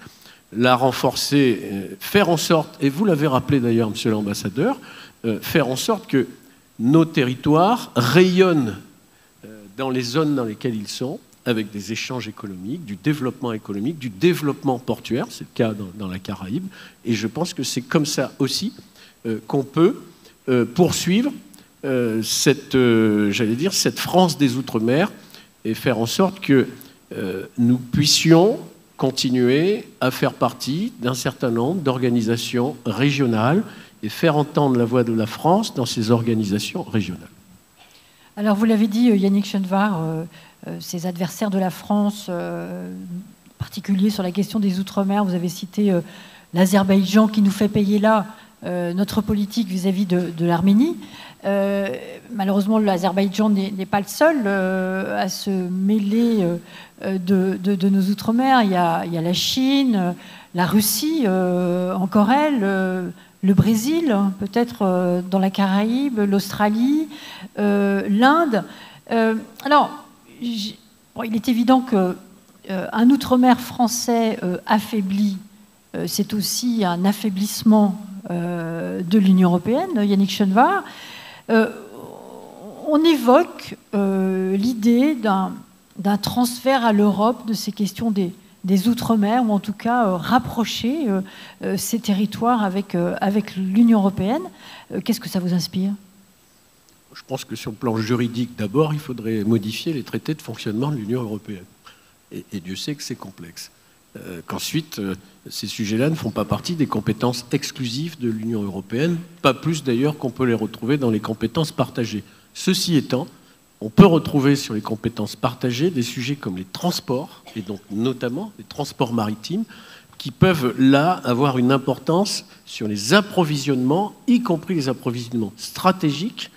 la renforcer, faire en sorte, et vous l'avez rappelé d'ailleurs, monsieur l'ambassadeur, faire en sorte que nos territoires rayonnent dans les zones dans lesquelles ils sont, avec des échanges économiques, du développement portuaire, c'est le cas dans la Caraïbe, et je pense que c'est comme ça aussi qu'on peut poursuivre cette France des Outre-mer et faire en sorte que nous puissions continuer à faire partie d'un certain nombre d'organisations régionales et faire entendre la voix de la France dans ces organisations régionales. Alors, vous l'avez dit, Yannick Chenevard, ces adversaires de la France, en particulier sur la question des Outre-mer, vous avez cité l'Azerbaïdjan qui nous fait payer là notre politique vis-à-vis de l'Arménie. Malheureusement, l'Azerbaïdjan n'est pas le seul à se mêler de nos Outre-mer. Il y a la Chine, la Russie, encore elle, le Brésil, peut-être dans la Caraïbe, l'Australie, l'Inde. Alors, il est évident qu'un Outre-mer français affaibli, c'est aussi un affaiblissement de l'Union européenne, Yannick Chenevard. On évoque l'idée d'un transfert à l'Europe de ces questions des Outre-mer, ou en tout cas rapprocher ces territoires avec l'Union européenne. Qu'est-ce que ça vous inspire ? Je pense que sur le plan juridique, d'abord, il faudrait modifier les traités de fonctionnement de l'Union européenne. Et Dieu sait que c'est complexe. Qu'ensuite, ces sujets-là ne font pas partie des compétences exclusives de l'Union européenne, pas plus d'ailleurs qu'on peut les retrouver dans les compétences partagées. Ceci étant, on peut retrouver sur les compétences partagées des sujets comme les transports, et donc notamment les transports maritimes, qui peuvent là avoir une importance sur les approvisionnements, y compris les approvisionnements stratégiques,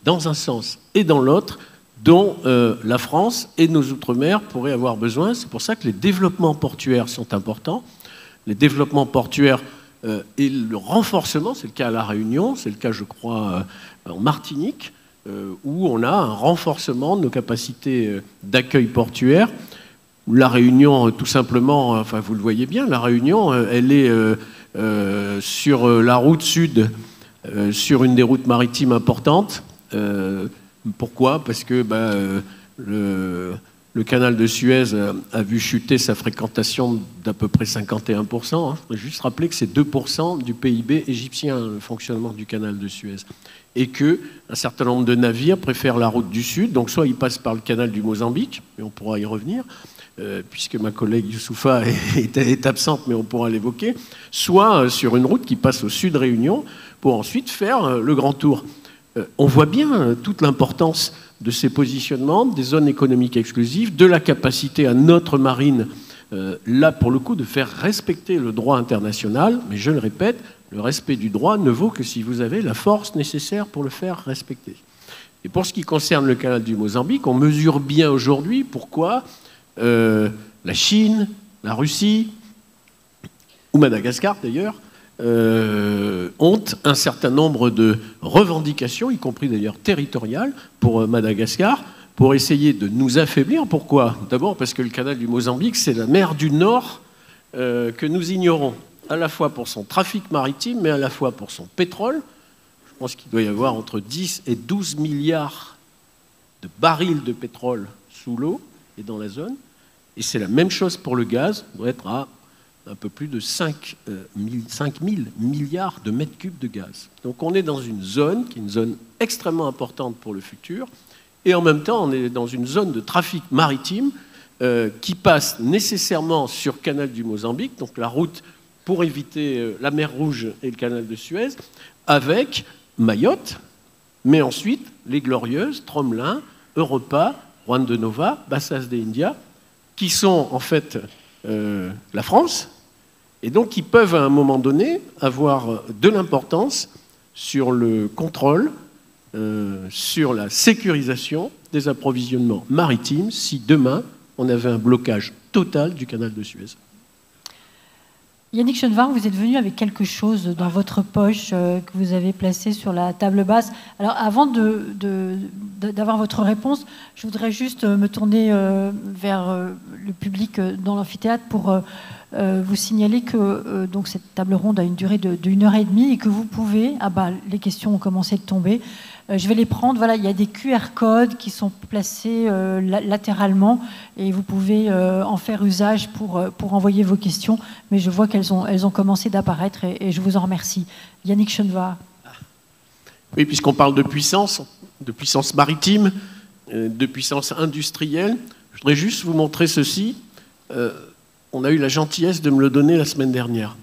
dans un sens et dans l'autre, dont la France et nos Outre-mer pourraient avoir besoin. C'est pour ça que les développements portuaires sont importants. Les développements portuaires et le renforcement, c'est le cas à La Réunion, c'est le cas, je crois, en Martinique, où on a un renforcement de nos capacités d'accueil portuaire. La Réunion, tout simplement, enfin vous le voyez bien, La Réunion, elle est sur la route sud, sur une des routes maritimes importantes. Pourquoi ? Parce que le canal de Suez a vu chuter sa fréquentation d'à peu près 51%. Je voudrais juste rappeler que c'est 2% du PIB égyptien, le fonctionnement du canal de Suez. Et qu'un certain nombre de navires préfèrent la route du Sud. Donc soit ils passent par le canal du Mozambique, et on pourra y revenir, puisque ma collègue Youssoufa est absente, mais on pourra l'évoquer, soit sur une route qui passe au Sud Réunion, pour ensuite faire le grand tour. On voit bien toute l'importance de ces positionnements, des zones économiques exclusives, de la capacité à notre marine, là pour le coup, de faire respecter le droit international. Mais je le répète, le respect du droit ne vaut que si vous avez la force nécessaire pour le faire respecter. Et pour ce qui concerne le canal du Mozambique, on mesure bien aujourd'hui pourquoi la Chine, la Russie, ou Madagascar d'ailleurs, ont un certain nombre de revendications, y compris d'ailleurs territoriales, pour Madagascar, pour essayer de nous affaiblir. Pourquoi ? D'abord parce que le canal du Mozambique, c'est la mer du Nord que nous ignorons, à la fois pour son trafic maritime, mais à la fois pour son pétrole. Je pense qu'il doit y avoir entre 10 et 12 milliards de barils de pétrole sous l'eau et dans la zone. Et c'est la même chose pour le gaz, on doit être à un peu plus de 5 000 milliards de mètres cubes de gaz. Donc on est dans une zone qui est une zone extrêmement importante pour le futur, et en même temps on est dans une zone de trafic maritime qui passe nécessairement sur le canal du Mozambique, donc la route pour éviter la mer Rouge et le canal de Suez, avec Mayotte, mais ensuite les Glorieuses, Tromelin, Europa, Juan de Nova, Bassas de India, qui sont en fait la France, et donc qui peuvent à un moment donné avoir de l'importance sur le contrôle, sur la sécurisation des approvisionnements maritimes si demain on avait un blocage total du canal de Suez. Yannick Chenevard, vous êtes venu avec quelque chose dans votre poche que vous avez placé sur la table basse. Alors avant d'avoir votre réponse, je voudrais juste me tourner vers le public dans l'amphithéâtre pour vous signaler que donc cette table ronde a une durée d'1 heure et demie et que vous pouvez, les questions ont commencé de tomber, je vais les prendre. Voilà, il y a des QR codes qui sont placés latéralement et vous pouvez en faire usage pour envoyer vos questions. Mais je vois qu'elles ont commencé d'apparaître et je vous en remercie. Yannick Chenevard. Oui, puisqu'on parle de puissance maritime, de puissance industrielle, je voudrais juste vous montrer ceci. On a eu la gentillesse de me le donner la semaine dernière.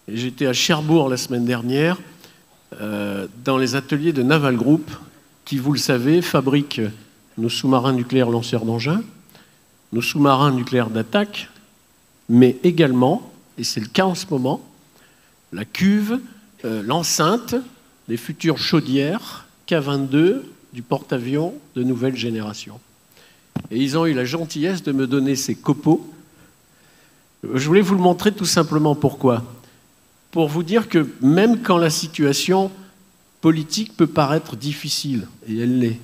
J'étais à Cherbourg la semaine dernière, dans les ateliers de Naval Group, qui, vous le savez, fabrique nos sous-marins nucléaires lanceurs d'engins, nos sous-marins nucléaires d'attaque, mais également, et c'est le cas en ce moment, la cuve, l'enceinte des futures chaudières K-22 du porte-avions de nouvelle génération. Et ils ont eu la gentillesse de me donner ces copeaux. Je voulais vous le montrer tout simplement. Pourquoi ? Pour vous dire que même quand la situation politique peut paraître difficile, et elle l'est,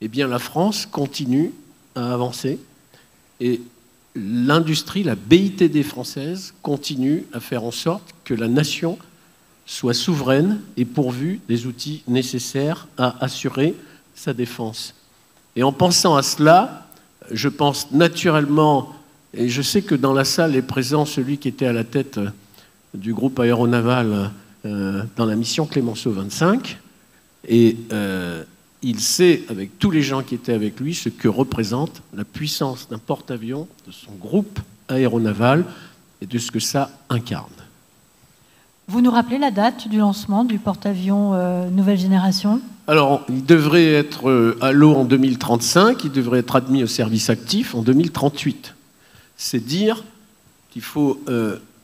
eh bien la France continue à avancer et l'industrie, la BITD française, continue à faire en sorte que la nation soit souveraine et pourvue des outils nécessaires à assurer sa défense. Et en pensant à cela, je pense naturellement, et je sais que dans la salle est présent celui qui était à la tête du groupe aéronaval dans la mission Clémenceau 25, et il sait, avec tous les gens qui étaient avec lui, ce que représente la puissance d'un porte-avions, de son groupe aéronaval, et de ce que ça incarne. Vous nous rappelez la date du lancement du porte-avions nouvelle génération ? Alors, il devrait être à l'eau en 2035, il devrait être admis au service actif en 2038. C'est dire qu'il faut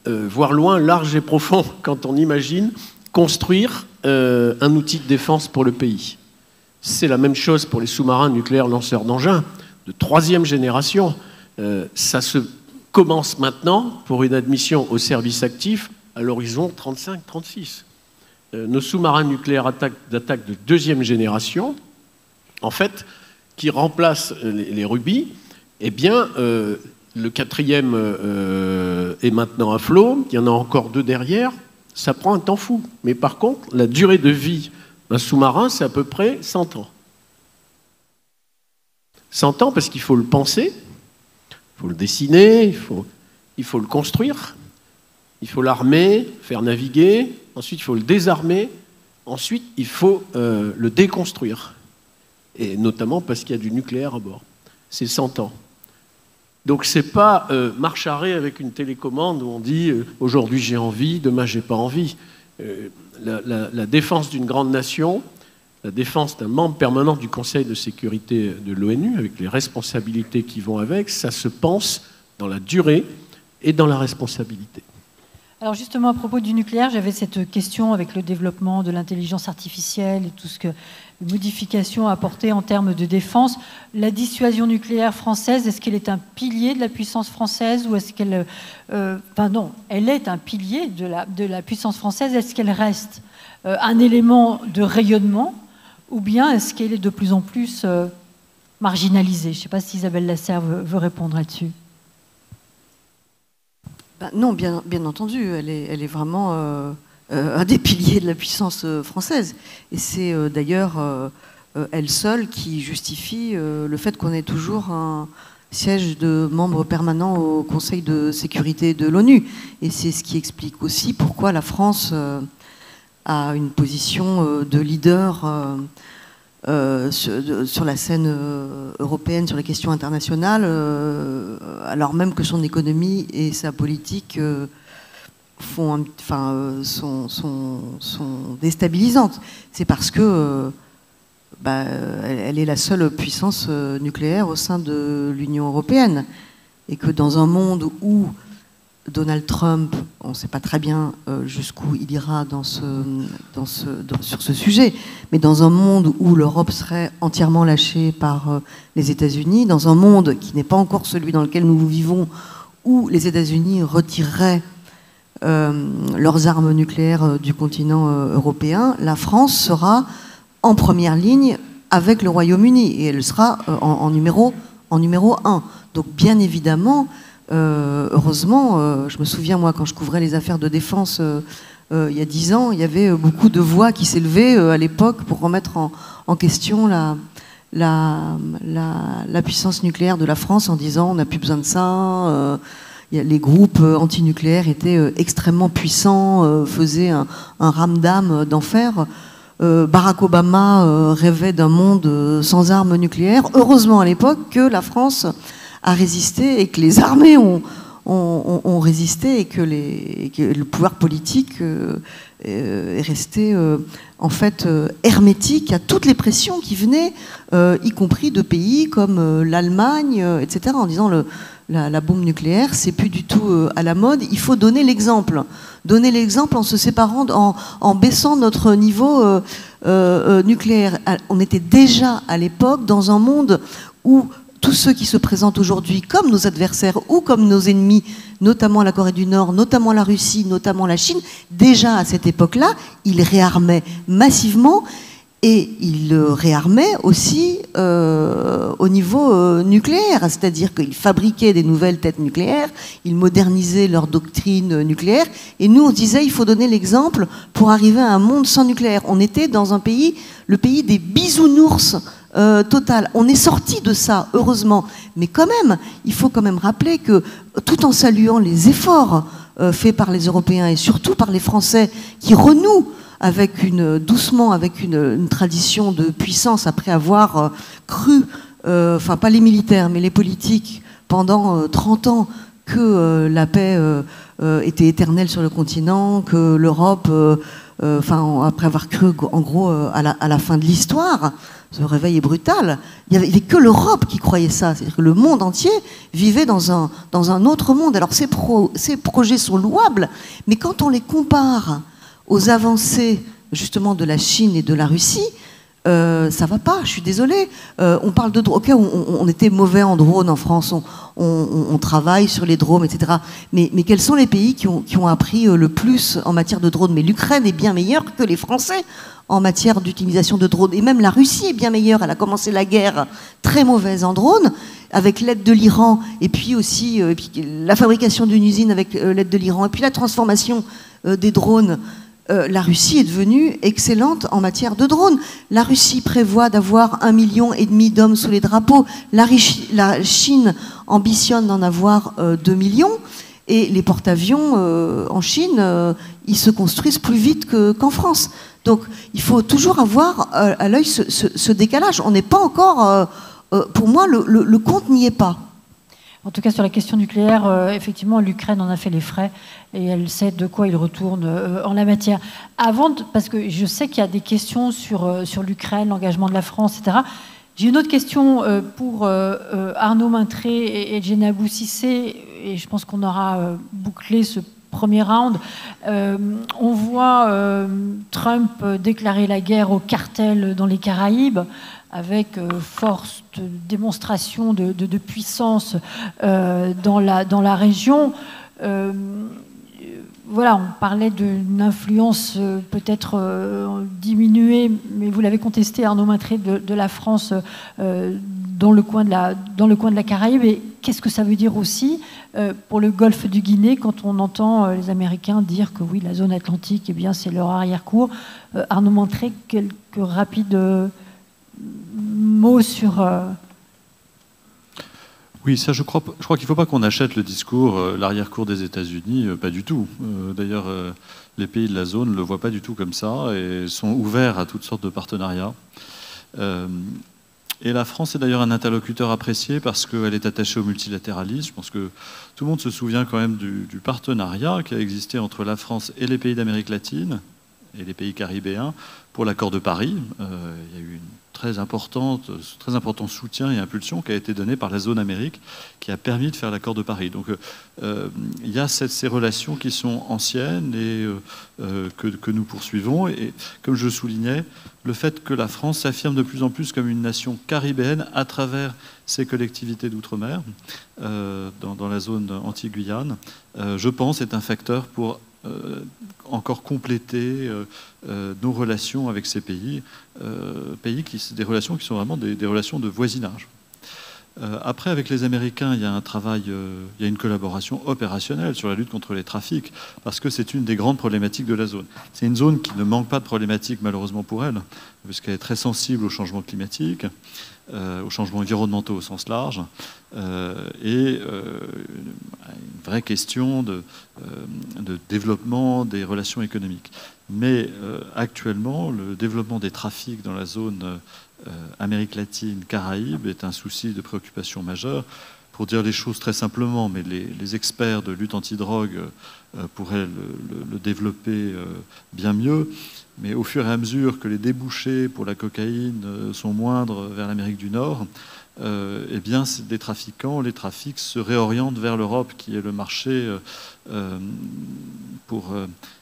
voir loin, large et profond quand on imagine construire un outil de défense pour le pays. C'est la même chose pour les sous-marins nucléaires lanceurs d'engins de 3e génération. Ça se commence maintenant pour une admission au service actif à l'horizon 35-36. Nos sous-marins nucléaires d'attaque de 2e génération, en fait, qui remplacent les Rubis, eh bien, le 4e est maintenant à flot, il y en a encore 2 derrière, ça prend un temps fou. Mais par contre, la durée de vie d'un sous-marin, c'est à peu près 100 ans. 100 ans parce qu'il faut le penser, il faut le dessiner, il faut le construire, il faut l'armer, faire naviguer, ensuite il faut le désarmer, ensuite il faut le déconstruire. Et notamment parce qu'il y a du nucléaire à bord. C'est 100 ans. Donc c'est pas marche arrêt avec une télécommande où on dit aujourd'hui j'ai envie, demain j'ai pas envie. La défense d'une grande nation, la défense d'un membre permanent du Conseil de sécurité de l'ONU, avec les responsabilités qui vont avec, ça se pense dans la durée et dans la responsabilité. Alors justement, à propos du nucléaire, j'avais cette question avec le développement de l'intelligence artificielle et tout ce que les modifications apportées en termes de défense. La dissuasion nucléaire française, est-ce qu'elle est un pilier de la puissance française ou est-ce qu'elle... non, elle est un pilier de la puissance française. Est-ce qu'elle reste un élément de rayonnement ou bien est-ce qu'elle est de plus en plus marginalisée ? Je ne sais pas si Isabelle Lasserre veut répondre là-dessus. Non, bien entendu, elle est vraiment un des piliers de la puissance française. Et c'est d'ailleurs elle seule qui justifie le fait qu'on ait toujours un siège de membre permanent au Conseil de sécurité de l'ONU. Et c'est ce qui explique aussi pourquoi la France a une position de leader sur la scène européenne, sur les questions internationales, alors même que son économie et sa politique sont déstabilisantes. C'est parce que elle est la seule puissance nucléaire au sein de l'Union européenne. Et que dans un monde où Donald Trump, on ne sait pas très bien jusqu'où il ira sur ce sujet, mais dans un monde où l'Europe serait entièrement lâchée par les États-Unis, dans un monde qui n'est pas encore celui dans lequel nous vivons, où les États-Unis retireraient leurs armes nucléaires du continent européen, la France sera en première ligne avec le Royaume-Uni et elle sera en numéro 1. Donc bien évidemment, heureusement, je me souviens moi quand je couvrais les affaires de défense il y a 10 ans, il y avait beaucoup de voix qui s'élevaient à l'époque pour remettre en question la puissance nucléaire de la France en disant on n'a plus besoin de ça. Les groupes antinucléaires étaient extrêmement puissants, faisaient un ramdam d'enfer. Barack Obama rêvait d'un monde sans armes nucléaires. Heureusement à l'époque que la France a résisté et que les armées ont ont résisté et que le pouvoir politique est resté en fait hermétique à toutes les pressions qui venaient, y compris de pays comme l'Allemagne, etc., en disant la bombe nucléaire, c'est plus du tout à la mode, il faut donner l'exemple. Donner l'exemple en se séparant, en baissant notre niveau nucléaire. On était déjà à l'époque dans un monde où tous ceux qui se présentent aujourd'hui comme nos adversaires ou comme nos ennemis, notamment la Corée du Nord, notamment la Russie, notamment la Chine, déjà à cette époque-là, ils réarmaient massivement et ils réarmaient aussi au niveau nucléaire, c'est-à-dire qu'ils fabriquaient des nouvelles têtes nucléaires, ils modernisaient leur doctrine nucléaire, et nous on disait il faut donner l'exemple pour arriver à un monde sans nucléaire. On était dans un pays, le pays des bisounours total. On est sorti de ça, heureusement. Mais quand même, il faut quand même rappeler que, tout en saluant les efforts faits par les Européens et surtout par les Français, qui renouent doucement avec une tradition de puissance après avoir cru, enfin pas les militaires, mais les politiques, pendant 30 ans, que la paix était éternelle sur le continent, que l'Europe, après avoir cru en gros à la fin de l'histoire, ce réveil est brutal. Il n'y avait que l'Europe qui croyait ça. C'est-à-dire que le monde entier vivait dans un autre monde. Alors ces projets sont louables, mais quand on les compare aux avancées justement de la Chine et de la Russie, ça va pas, je suis désolée. On parle de drones. Ok, on était mauvais en drones en France, on travaille sur les drones, etc. Mais quels sont les pays qui ont appris le plus en matière de drones? Mais l'Ukraine est bien meilleure que les Français en matière d'utilisation de drones. Et même la Russie est bien meilleure. Elle a commencé la guerre très mauvaise en drones, avec l'aide de l'Iran, et puis aussi la fabrication d'une usine avec l'aide de l'Iran, et puis la transformation des drones. La Russie est devenue excellente en matière de drones. La Russie prévoit d'avoir 1,5 million d'hommes sous les drapeaux. La Chine ambitionne d'en avoir 2 millions. Et les porte-avions en Chine, ils se construisent plus vite qu'en France. Donc il faut toujours avoir à l'œil ce décalage. On n'est pas encore... pour moi, le compte n'y est pas. En tout cas, sur la question nucléaire, effectivement, l'Ukraine en a fait les frais et elle sait de quoi il retourne en la matière. Parce que je sais qu'il y a des questions sur l'Ukraine, l'engagement de la France, etc. J'ai une autre question pour Arnaud Maintré et Djenabou Cissé, et je pense qu'on aura bouclé ce premier round. On voit Trump déclarer la guerre aux cartels dans les Caraïbes, avec force de démonstration de puissance dans la région. Voilà, on parlait d'une influence peut-être diminuée, mais vous l'avez contesté, Arnaud Maintré, de la France dans le coin de la Caraïbe. Et qu'est-ce que ça veut dire aussi pour le golfe du Guinée quand on entend les Américains dire que oui, la zone atlantique, eh bien, c'est leur arrière-cour. Arnaud Maintré, quelques rapides mots sur... Oui, ça, je crois qu'il ne faut pas qu'on achète le discours l'arrière-cour des États-Unis, pas du tout. D'ailleurs, les pays de la zone ne le voient pas du tout comme ça et sont ouverts à toutes sortes de partenariats. Et la France est d'ailleurs un interlocuteur apprécié parce qu'elle est attachée au multilatéralisme. Je pense que tout le monde se souvient quand même du partenariat qui a existé entre la France et les pays d'Amérique latine et les pays caribéens pour l'accord de Paris. Il y a eu une très important soutien et impulsion qui a été donné par la zone Amérique qui a permis de faire l'accord de Paris. Donc il y a ces relations qui sont anciennes et que nous poursuivons. Et comme je le soulignais, le fait que la France s'affirme de plus en plus comme une nation caribéenne à travers ses collectivités d'outre-mer dans la zone anti-Guyane, je pense, est un facteur pour encore compléter nos relations avec ces pays, des relations qui sont vraiment des relations de voisinage. Après, avec les Américains, il y a un travail, il y a une collaboration opérationnelle sur la lutte contre les trafics, parce que c'est une des grandes problématiques de la zone. C'est une zone qui ne manque pas de problématiques, malheureusement pour elle, puisqu'elle est très sensible au changement climatique, aux changements environnementaux au sens large, et une vraie question de développement des relations économiques. Mais actuellement, le développement des trafics dans la zone Amérique latine, Caraïbes est un souci de préoccupation majeure pour dire les choses très simplement, mais les experts de lutte antidrogue pourraient le développer bien mieux. Mais au fur et à mesure que les débouchés pour la cocaïne sont moindres vers l'Amérique du Nord, eh bien, les trafics se réorientent vers l'Europe, qui est le marché pour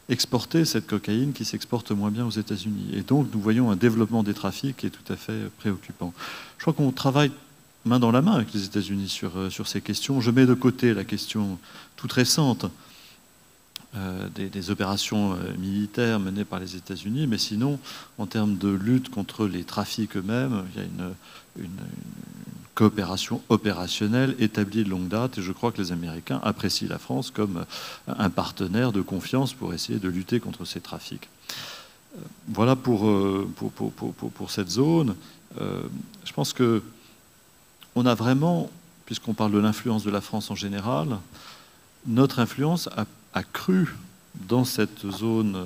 exporter cette cocaïne qui s'exporte moins bien aux États-Unis. Et donc, nous voyons un développement des trafics qui est tout à fait préoccupant. Je crois qu'on travaille main dans la main avec les États-Unis sur ces questions. Je mets de côté la question toute récente des opérations militaires menées par les États-Unis, mais sinon, en termes de lutte contre les trafics eux-mêmes, il y a une coopération opérationnelle établie de longue date, et je crois que les Américains apprécient la France comme un partenaire de confiance pour essayer de lutter contre ces trafics. Voilà pour cette zone. Je pense que on a vraiment, puisqu'on parle de l'influence de la France en général, notre influence a cru dans cette zone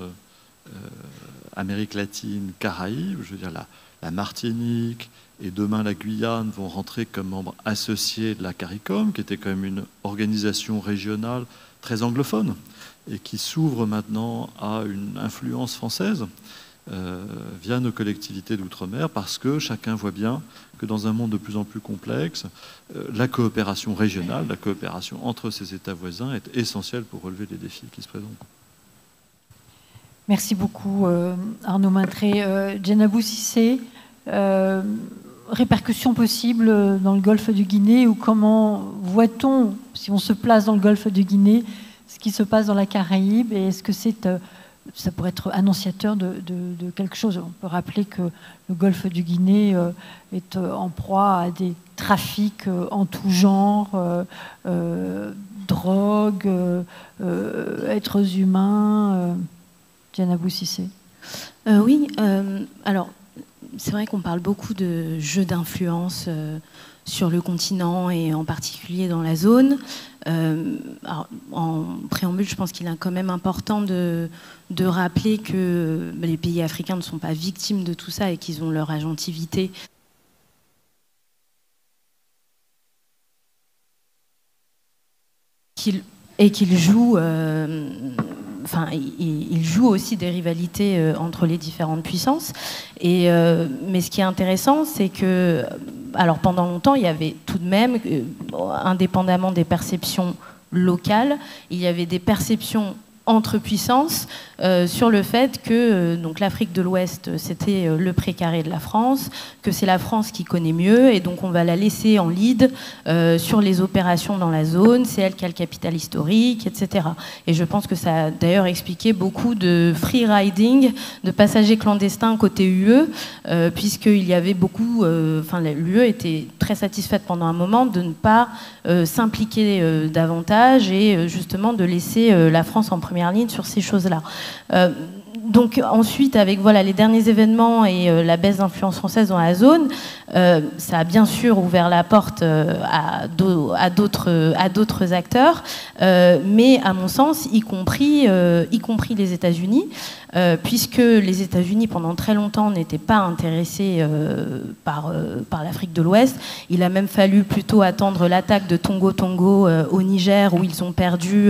Amérique latine, Caraïbes, je veux dire la Martinique et demain la Guyane vont rentrer comme membres associés de la CARICOM, qui était quand même une organisation régionale très anglophone et qui s'ouvre maintenant à une influence française via nos collectivités d'outre-mer, parce que chacun voit bien que dans un monde de plus en plus complexe, la coopération régionale, la coopération entre ces États voisins est essentielle pour relever les défis qui se présentent. Merci beaucoup Arnaud Maintré. Djenabou Cissé, répercussions possibles dans le golfe du Guinée, ou comment voit-on, si on se place dans le golfe du Guinée, ce qui se passe dans la Caraïbe, et est-ce que ça pourrait être annonciateur de quelque chose? On peut rappeler que le golfe du Guinée est en proie à des trafics en tout genre, drogue, êtres humains. Djenabou Cissé. Oui, alors c'est vrai qu'on parle beaucoup de jeux d'influence sur le continent et en particulier dans la zone. Alors, en préambule, je pense qu'il est quand même important de rappeler que les pays africains ne sont pas victimes de tout ça et qu'ils ont leur agentivité. Et qu'ils jouent... il joue aussi des rivalités entre les différentes puissances. Mais ce qui est intéressant, c'est que, alors pendant longtemps, il y avait tout de même, indépendamment des perceptions locales, il y avait des perceptions entre puissances sur le fait que donc l'Afrique de l'Ouest, c'était le précaré de la France, que c'est la France qui connaît mieux, et donc on va la laisser en lead sur les opérations dans la zone, c'est elle qui a le capital historique, etc. Et je pense que ça a d'ailleurs expliqué beaucoup de free riding, de passagers clandestins côté UE, puisqu'il y avait beaucoup... l'UE était très satisfaite pendant un moment de ne pas s'impliquer davantage et justement de laisser la France en première ligne sur ces choses-là. Donc ensuite, avec les derniers événements et la baisse d'influence française dans la zone, ça a bien sûr ouvert la porte à d'autres acteurs, mais à mon sens, y compris les États-Unis, puisque les États-Unis, pendant très longtemps, n'étaient pas intéressés par l'Afrique de l'Ouest. Il a même fallu plutôt attendre l'attaque de Tongo Tongo au Niger, où ils ont perdu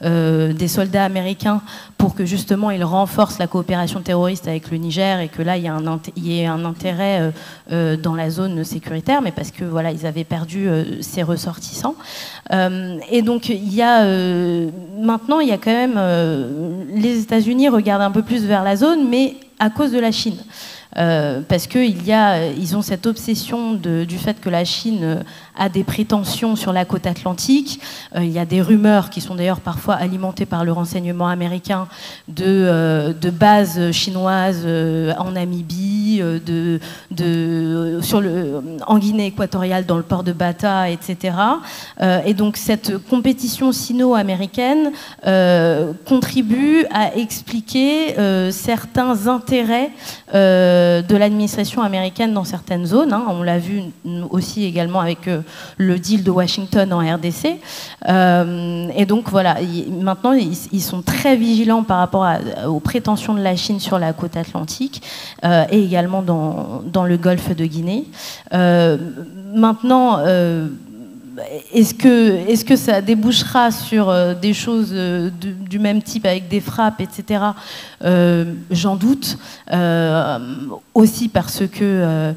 des soldats américains, pour que justement ils renforcent la coopération terroriste avec le Niger, et que là il y ait un intérêt dans la zone sécuritaire, mais parce que ils avaient perdu ses ressortissants. Et donc maintenant il y a quand même les États-Unis regardent un peu plus vers la zone, mais à cause de la Chine. Parce qu'ils ont cette obsession du fait que la Chine a des prétentions sur la côte atlantique. Il y a des rumeurs qui sont d'ailleurs parfois alimentées par le renseignement américain de bases chinoises en Namibie, en Guinée équatoriale, dans le port de Bata, etc. Et donc cette compétition sino-américaine contribue à expliquer certains intérêts de l'administration américaine dans certaines zones. On l'a vu aussi également avec le deal de Washington en RDC. Et donc maintenant ils sont très vigilants par rapport aux prétentions de la Chine sur la côte atlantique et également dans le golfe de Guinée. Maintenant, est-ce que ça débouchera sur des choses du même type avec des frappes, etc. J'en doute. Aussi parce que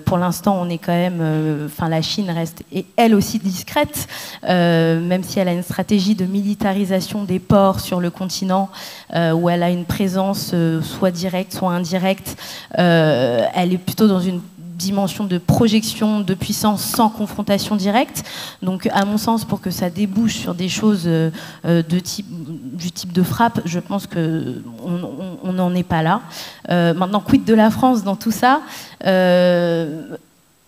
pour l'instant, on est quand même. La Chine reste elle aussi discrète, même si elle a une stratégie de militarisation des ports sur le continent, où elle a une présence soit directe, soit indirecte. Elle est plutôt dans une dimension de projection de puissance sans confrontation directe. Donc, à mon sens, pour que ça débouche sur des choses du type de frappe, je pense qu'on n'en est pas là. Maintenant, quid de la France dans tout ça ?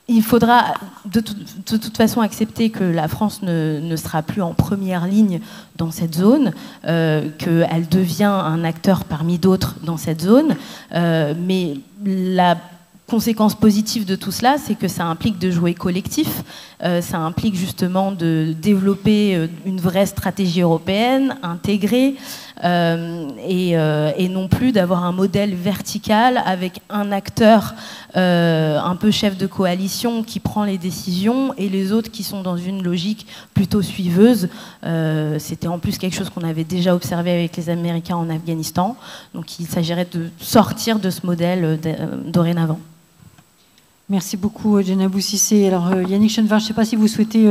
Il faudra de toute façon accepter que la France ne sera plus en première ligne dans cette zone, qu'elle devient un acteur parmi d'autres dans cette zone, mais la conséquence positive de tout cela, c'est que ça implique de jouer collectif, ça implique justement de développer une vraie stratégie européenne, intégrée, et non plus d'avoir un modèle vertical avec un acteur un peu chef de coalition qui prend les décisions et les autres qui sont dans une logique plutôt suiveuse. C'était en plus quelque chose qu'on avait déjà observé avec les Américains en Afghanistan, donc il s'agirait de sortir de ce modèle dorénavant. Merci beaucoup, Djenabou Cissé. Alors, Yannick Chenevard, je ne sais pas si vous souhaitez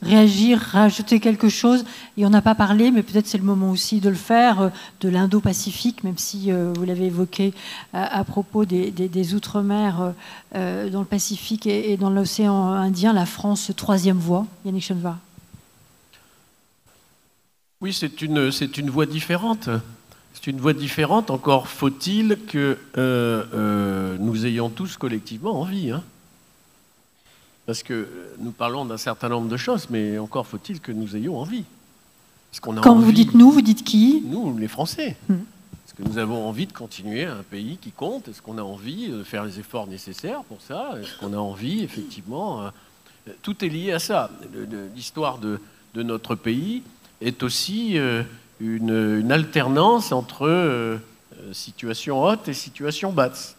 réagir, rajouter quelque chose. Et on n'a pas parlé, mais peut-être c'est le moment aussi de le faire, de l'Indo-Pacifique, même si vous l'avez évoqué à propos des Outre-mer dans le Pacifique et dans l'océan Indien, la France, troisième voie. Yannick Chenevard. Oui, c'est une voie différente. C'est une voie différente, encore faut-il que nous ayons tous collectivement envie. Hein. Parce que nous parlons d'un certain nombre de choses, mais encore faut-il que nous ayons envie. Parce qu'on a Quand envie, vous dites nous, vous dites qui ? Nous, les Français. Est-ce que nous avons envie de continuer un pays qui compte ? Est-ce qu'on a envie de faire les efforts nécessaires pour ça ? Est-ce qu'on a envie, effectivement tout est lié à ça. L'histoire de notre pays est aussi... une alternance entre situation haute et situation basse.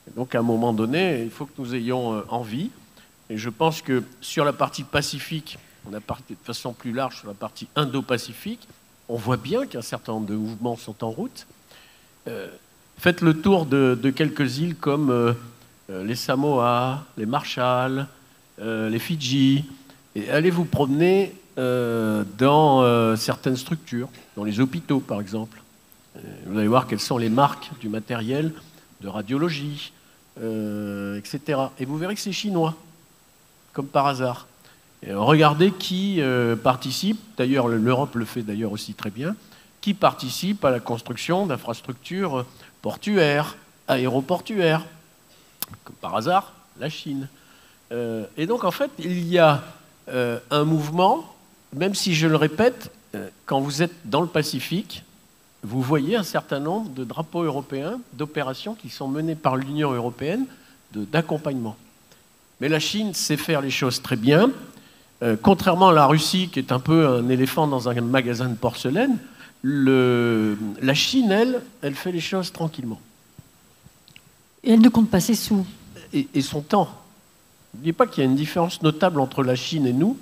Et donc, à un moment donné, il faut que nous ayons envie. Et je pense que sur la partie Pacifique, on a parlé de façon plus large sur la partie Indo-Pacifique, on voit bien qu'un certain nombre de mouvements sont en route. Faites le tour de quelques îles comme les Samoa, les Marshall, les Fidji, et allez vous promener dans certaines structures, dans les hôpitaux par exemple. Vous allez voir quelles sont les marques du matériel de radiologie, etc. Et vous verrez que c'est chinois, comme par hasard. Et regardez qui participe, d'ailleurs l'Europe le fait d'ailleurs aussi très bien, qui participe à la construction d'infrastructures portuaires, aéroportuaires. Comme par hasard, la Chine. Et donc en fait, il y a un mouvement, même si je le répète, quand vous êtes dans le Pacifique, vous voyez un certain nombre de drapeaux européens, d'opérations qui sont menées par l'Union européenne d'accompagnement. Mais la Chine sait faire les choses très bien. Contrairement à la Russie, qui est un peu un éléphant dans un magasin de porcelaine, la Chine, elle fait les choses tranquillement. Et elle ne compte pas ses sous. Et son temps. N'oubliez pas qu'il y a une différence notable entre la Chine et nous,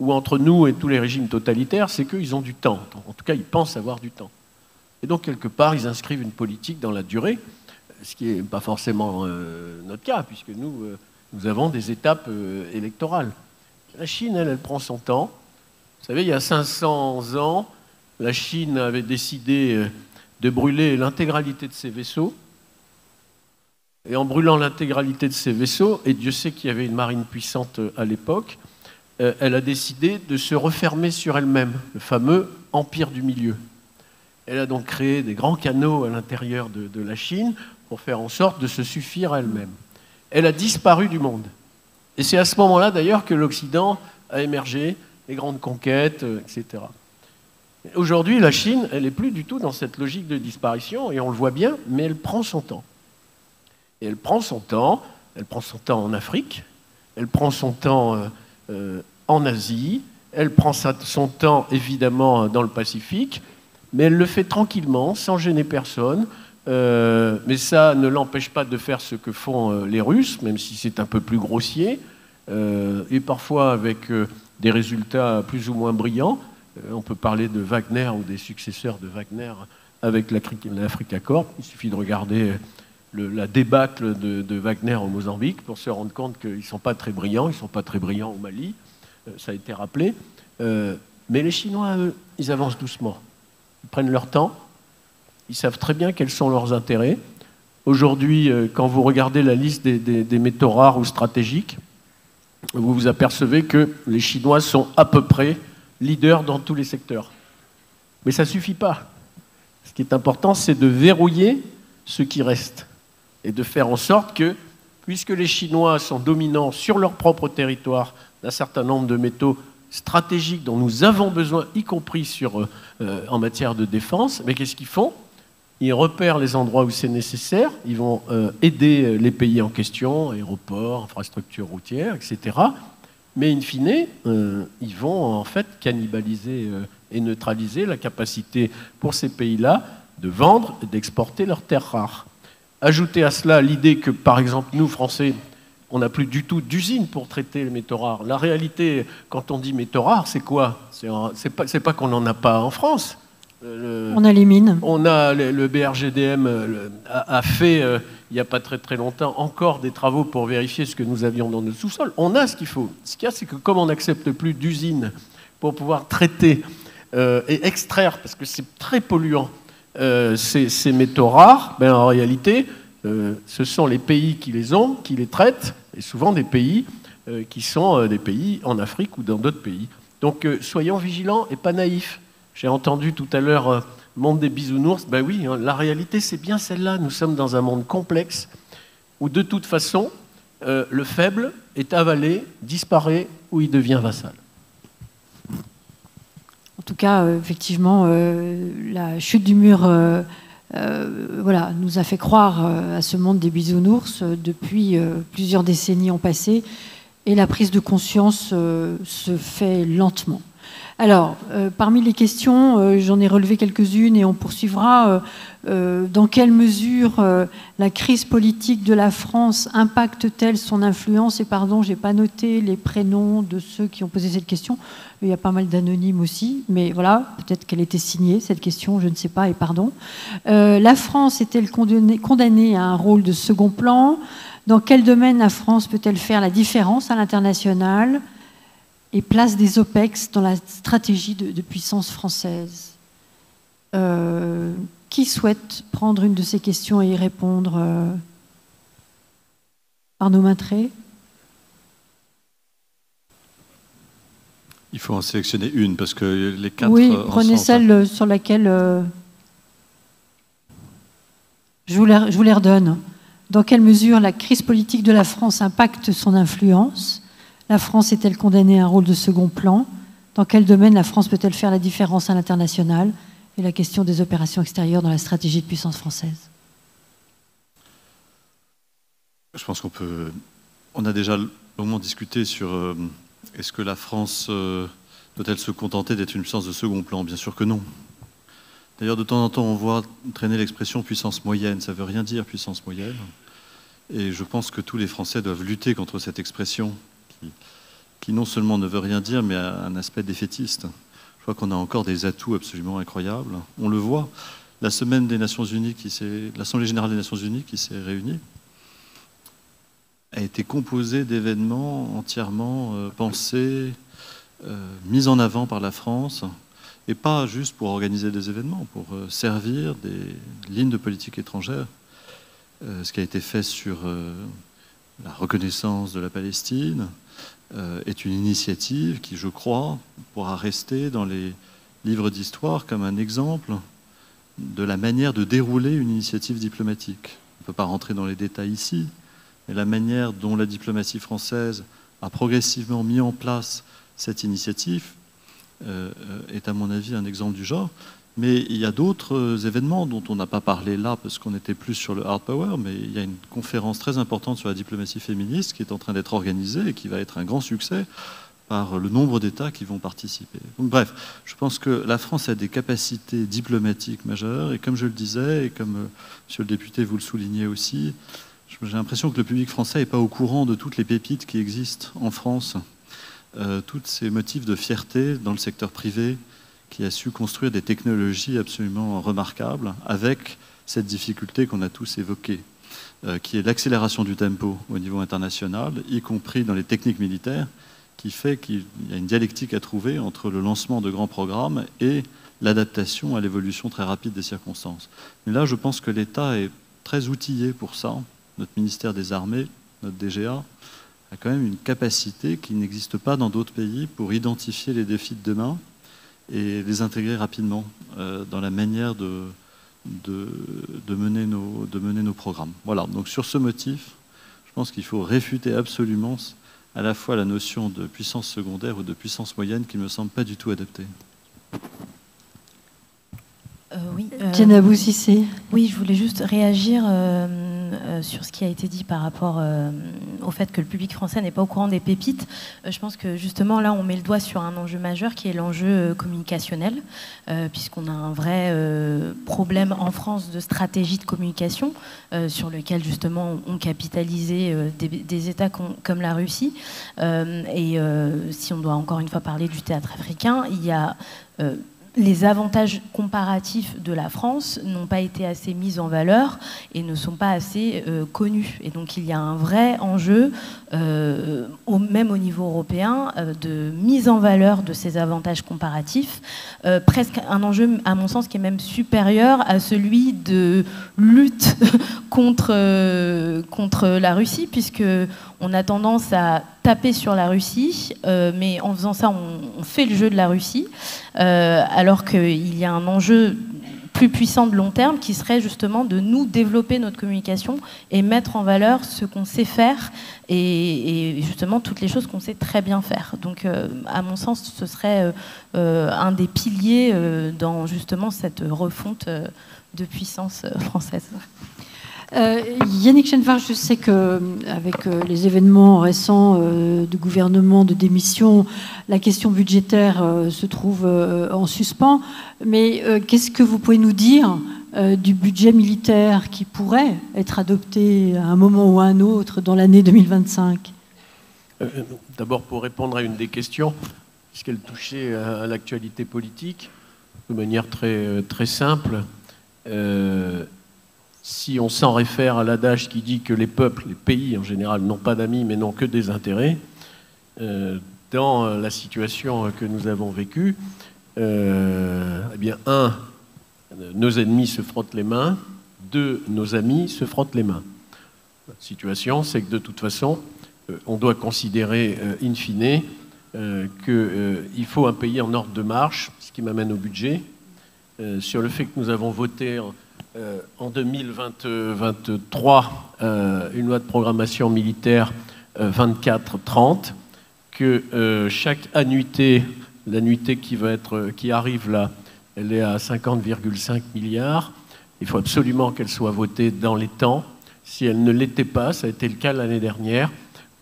ou entre nous et tous les régimes totalitaires, c'est qu'ils ont du temps. En tout cas, ils pensent avoir du temps. Et donc, quelque part, ils inscrivent une politique dans la durée, ce qui n'est pas forcément notre cas, puisque nous avons des étapes électorales. La Chine, elle prend son temps. Vous savez, il y a 500 ans, la Chine avait décidé de brûler l'intégralité de ses vaisseaux. Et en brûlant l'intégralité de ses vaisseaux, et Dieu sait qu'il y avait une marine puissante à l'époque, elle a décidé de se refermer sur elle-même, le fameux empire du milieu. Elle a donc créé des grands canaux à l'intérieur de la Chine pour faire en sorte de se suffire à elle-même. Elle a disparu du monde. Et c'est à ce moment-là, d'ailleurs, que l'Occident a émergé, les grandes conquêtes, etc. Aujourd'hui, la Chine, elle n'est plus du tout dans cette logique de disparition, et on le voit bien, mais elle prend son temps. Et elle prend son temps en Afrique, elle prend son temps en Asie, elle prend son temps évidemment dans le Pacifique, mais elle le fait tranquillement, sans gêner personne. Mais ça ne l'empêche pas de faire ce que font les Russes, même si c'est un peu plus grossier, et parfois avec des résultats plus ou moins brillants. On peut parler de Wagner ou des successeurs de Wagner avec l'Africa Corp. Il suffit de regarder la débâcle de Wagner au Mozambique pour se rendre compte qu'ils ne sont pas très brillants. Ils ne sont pas très brillants au Mali, ça a été rappelé. Mais les Chinois, eux, ils avancent doucement. Ils prennent leur temps. Ils savent très bien quels sont leurs intérêts. Aujourd'hui, quand vous regardez la liste des métaux rares ou stratégiques, vous vous apercevez que les Chinois sont à peu près leaders dans tous les secteurs. Mais ça ne suffit pas. Ce qui est important, c'est de verrouiller ce qui reste et de faire en sorte que, puisque les Chinois sont dominants sur leur propre territoire d'un certain nombre de métaux stratégiques dont nous avons besoin, y compris en matière de défense, mais qu'est-ce qu'ils font ? Ils repèrent les endroits où c'est nécessaire, ils vont aider les pays en question, aéroports, infrastructures routières, etc. Mais in fine, ils vont en fait cannibaliser et neutraliser la capacité pour ces pays-là de vendre et d'exporter leurs terres rares. Ajoutez à cela l'idée que, par exemple, nous, Français, on n'a plus du tout d'usine pour traiter les métaux rares. La réalité, quand on dit métaux rares, c'est quoi ? C'est pas qu'on n'en a pas en France. On a les mines. On a le BRGDM a fait, il n'y a pas très très longtemps, encore des travaux pour vérifier ce que nous avions dans notre sous-sol. On a ce qu'il faut. Ce qu'il y a, c'est que comme on n'accepte plus d'usines pour pouvoir traiter et extraire, parce que c'est très polluant, ces métaux rares, ben en réalité, ce sont les pays qui les ont, qui les traitent, et souvent des pays qui sont des pays en Afrique ou dans d'autres pays. Donc soyons vigilants et pas naïfs. J'ai entendu tout à l'heure monde des bisounours. Ben oui, la réalité, c'est bien celle-là. Nous sommes dans un monde complexe où, de toute façon, le faible est avalé, disparaît ou il devient vassal. En tout cas, effectivement, la chute du mur voilà, nous a fait croire à ce monde des bisounours depuis plusieurs décennies ont passé, et la prise de conscience se fait lentement. Alors, parmi les questions, j'en ai relevé quelques-unes et on poursuivra. Dans quelle mesure la crise politique de la France impacte-t-elle son influence ? Et pardon, je n'ai pas noté les prénoms de ceux qui ont posé cette question. Il y a pas mal d'anonymes aussi, mais voilà, peut-être qu'elle était signée, cette question, je ne sais pas, et pardon. La France est-elle condamnée à un rôle de second plan ? Dans quel domaine la France peut-elle faire la différence à l'international ? Et place des OPEX dans la stratégie de puissance française. Qui souhaite prendre une de ces questions et y répondre ? Arnaud Maintré ? Il faut en sélectionner une, parce que les quatre... Oui, prenez celle sur laquelle... Je vous les redonne. Dans quelle mesure la crise politique de la France impacte son influence ? La France est-elle condamnée à un rôle de second plan ? Dans quel domaine la France peut-elle faire la différence à l'international ? Et la question des opérations extérieures dans la stratégie de puissance française. Je pense on a déjà longuement discuté sur est-ce que la France doit-elle se contenter d'être une puissance de second plan ? Bien sûr que non. D'ailleurs, de temps en temps, on voit traîner l'expression puissance moyenne. Ça ne veut rien dire, puissance moyenne. Et je pense que tous les Français doivent lutter contre cette expression qui non seulement ne veut rien dire, mais a un aspect défaitiste. Je crois qu'on a encore des atouts absolument incroyables. On le voit. La semaine des Nations Unies, l'Assemblée générale des Nations Unies qui s'est réunie, a été composée d'événements entièrement pensés, mis en avant par la France, et pas juste pour organiser des événements, pour servir des lignes de politique étrangère. Ce qui a été fait sur la reconnaissance de la Palestine est une initiative qui, je crois, pourra rester dans les livres d'histoire comme un exemple de la manière de dérouler une initiative diplomatique. On ne peut pas rentrer dans les détails ici, mais la manière dont la diplomatie française a progressivement mis en place cette initiative est, à mon avis, un exemple du genre. Mais il y a d'autres événements dont on n'a pas parlé là, parce qu'on était plus sur le hard power, mais il y a une conférence très importante sur la diplomatie féministe qui est en train d'être organisée et qui va être un grand succès par le nombre d'États qui vont participer. Donc bref, je pense que la France a des capacités diplomatiques majeures, et comme je le disais, et comme monsieur le député vous le soulignez aussi, j'ai l'impression que le public français n'est pas au courant de toutes les pépites qui existent en France tous ces motifs de fierté dans le secteur privé qui a su construire des technologies absolument remarquables avec cette difficulté qu'on a tous évoquée, qui est l'accélération du tempo au niveau international, y compris dans les techniques militaires, qui fait qu'il y a une dialectique à trouver entre le lancement de grands programmes et l'adaptation à l'évolution très rapide des circonstances. Mais là, je pense que l'État est très outillé pour ça. Notre ministère des Armées, notre DGA, a quand même une capacité qui n'existe pas dans d'autres pays pour identifier les défis de demain et les intégrer rapidement dans la manière de mener nos programmes. Voilà, donc sur ce motif, je pense qu'il faut réfuter absolument à la fois la notion de puissance secondaire ou de puissance moyenne qui ne me semble pas du tout adaptée. Diana Boussissé. Oui, je voulais juste réagir sur ce qui a été dit par rapport au fait que le public français n'est pas au courant des pépites. Je pense que justement là, on met le doigt sur un enjeu majeur qui est l'enjeu communicationnel, puisqu'on a un vrai problème en France de stratégie de communication sur lequel justement ont capitalisé des États comme la Russie. Et si on doit encore une fois parler du théâtre africain, il y a... les avantages comparatifs de la France n'ont pas été assez mis en valeur et ne sont pas assez connus. Et donc il y a un vrai enjeu, même au niveau européen, de mise en valeur de ces avantages comparatifs, presque un enjeu, à mon sens, qui est même supérieur à celui de lutte contre la Russie, puisque on a tendance à taper sur la Russie, mais en faisant ça, on fait le jeu de la Russie, alors qu'il y a un enjeu plus puissant de long terme qui serait justement de nous développer notre communication et mettre en valeur ce qu'on sait faire et justement toutes les choses qu'on sait très bien faire. Donc, à mon sens, ce serait un des piliers dans justement cette refonte de puissance française. Yannick Chenevard, je sais qu'avec les événements récents de gouvernement, de démission, la question budgétaire se trouve en suspens. Mais qu'est-ce que vous pouvez nous dire du budget militaire qui pourrait être adopté à un moment ou à un autre dans l'année 2025 ? D'abord, pour répondre à une des questions, puisqu'elle touchait à l'actualité politique, de manière très, très simple, si on s'en réfère à l'adage qui dit que les peuples, les pays en général, n'ont pas d'amis mais n'ont que des intérêts, dans la situation que nous avons vécue, eh bien, nos ennemis se frottent les mains, nos amis se frottent les mains. La situation, c'est que de toute façon, on doit considérer in fine qu'il faut un pays en ordre de marche, ce qui m'amène au budget, sur le fait que nous avons voté en 2023 une loi de programmation militaire 24-30, que chaque annuité, l'annuité qui arrive là, elle est à 50,5 milliards. Il faut absolument qu'elle soit votée dans les temps. Si elle ne l'était pas, ça a été le cas l'année dernière,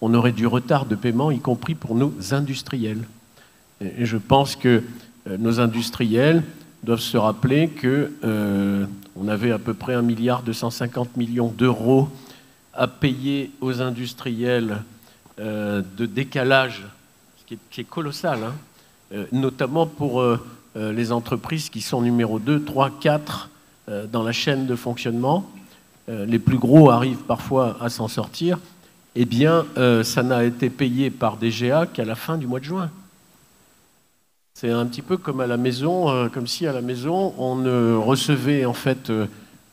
on aurait du retard de paiement, y compris pour nos industriels. Et je pense que nos industriels doivent se rappeler qu'on avait à peu près 1,250 milliard d'euros à payer aux industriels de décalage, ce qui est colossal, hein, notamment pour les entreprises qui sont numéro 2, 3, 4 dans la chaîne de fonctionnement. Les plus gros arrivent parfois à s'en sortir. Eh bien, ça n'a été payé par DGA qu'à la fin du mois de juin. C'est un petit peu comme à la maison, comme si à la maison on ne recevait en fait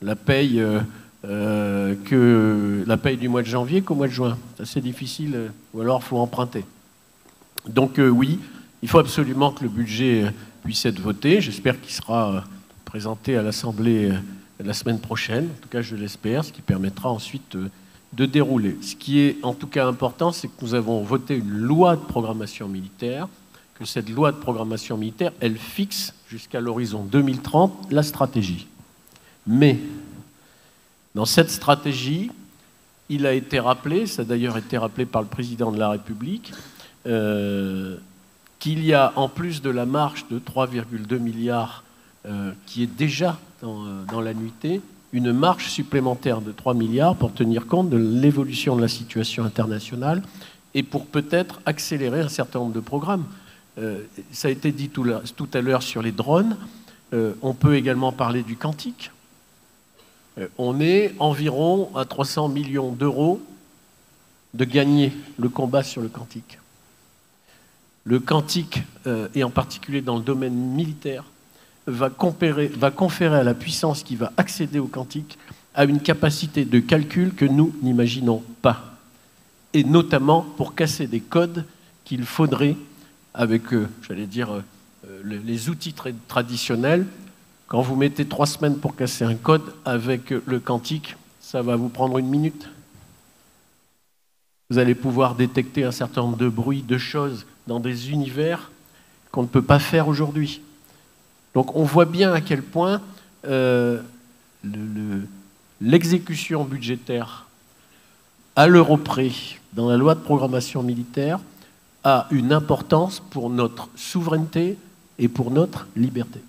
la paye du mois de janvier qu'au mois de juin. C'est assez difficile, ou alors il faut emprunter. Donc oui, il faut absolument que le budget puisse être voté. J'espère qu'il sera présenté à l'Assemblée la semaine prochaine. En tout cas, je l'espère, ce qui permettra ensuite de dérouler. Ce qui est en tout cas important, c'est que nous avons voté une loi de programmation militaire, que cette loi de programmation militaire, elle fixe jusqu'à l'horizon 2030 la stratégie. Mais dans cette stratégie, il a été rappelé, ça a d'ailleurs été rappelé par le président de la République, qu'il y a en plus de la marge de 3,2 milliards qui est déjà dans l'annuité, une marge supplémentaire de 3 milliards pour tenir compte de l'évolution de la situation internationale et pour peut-être accélérer un certain nombre de programmes. Ça a été dit tout à l'heure sur les drones. On peut également parler du quantique. On est environ à 300 millions d'euros de gagner le combat sur le quantique. Le quantique, et en particulier dans le domaine militaire, va conférer à la puissance qui va accéder au quantique à une capacité de calcul que nous n'imaginons pas. Et notamment pour casser des codes qu'il faudrait, avec, j'allais dire, les outils traditionnels. Quand vous mettez 3 semaines pour casser un code, avec le quantique, ça va vous prendre 1 minute. Vous allez pouvoir détecter un certain nombre de bruits, de choses dans des univers qu'on ne peut pas faire aujourd'hui. Donc on voit bien à quel point l'exécution budgétaire à l'euro près dans la loi de programmation militaire a une importance pour notre souveraineté et pour notre liberté.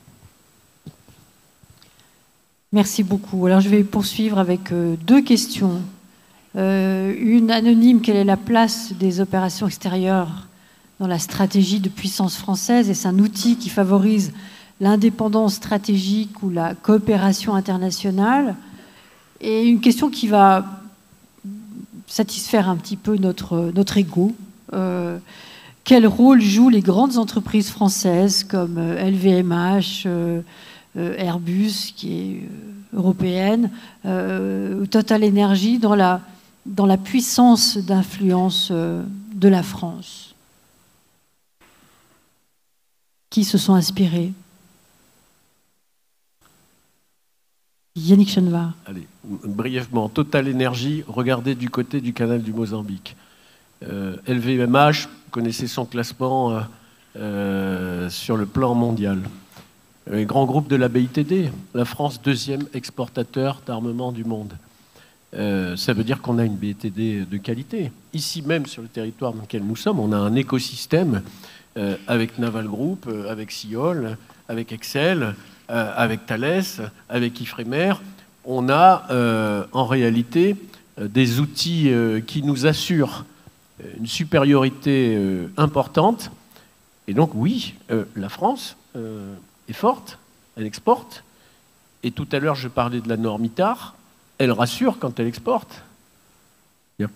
Merci beaucoup. Alors je vais poursuivre avec 2 questions. Une anonyme, quelle est la place des opérations extérieures dans la stratégie de puissance française? Est-ce un outil qui favorise l'indépendance stratégique ou la coopération internationale? Et une question qui va satisfaire un petit peu notre ego. Quel rôle jouent les grandes entreprises françaises comme LVMH, Airbus, qui est européenne, Total Energy, dans la puissance d'influence de la France? Qui se sont inspirés? Yannick Chenevard. Allez, brièvement, Total Energy, regardez du côté du canal du Mozambique. LVMH, vous connaissez son classement sur le plan mondial. Les grands groupes de la BITD, la France, 2e exportateur d'armement du monde. Ça veut dire qu'on a une BITD de qualité. Ici même, sur le territoire dans lequel nous sommes, on a un écosystème avec Naval Group, avec Siol, avec Excel, avec Thales, avec Ifremer. On a en réalité des outils qui nous assurent une supériorité importante. Et donc oui, la France est forte, elle exporte. Et tout à l'heure, je parlais de la norme ITAR, elle rassure quand elle exporte. C'est-à-dire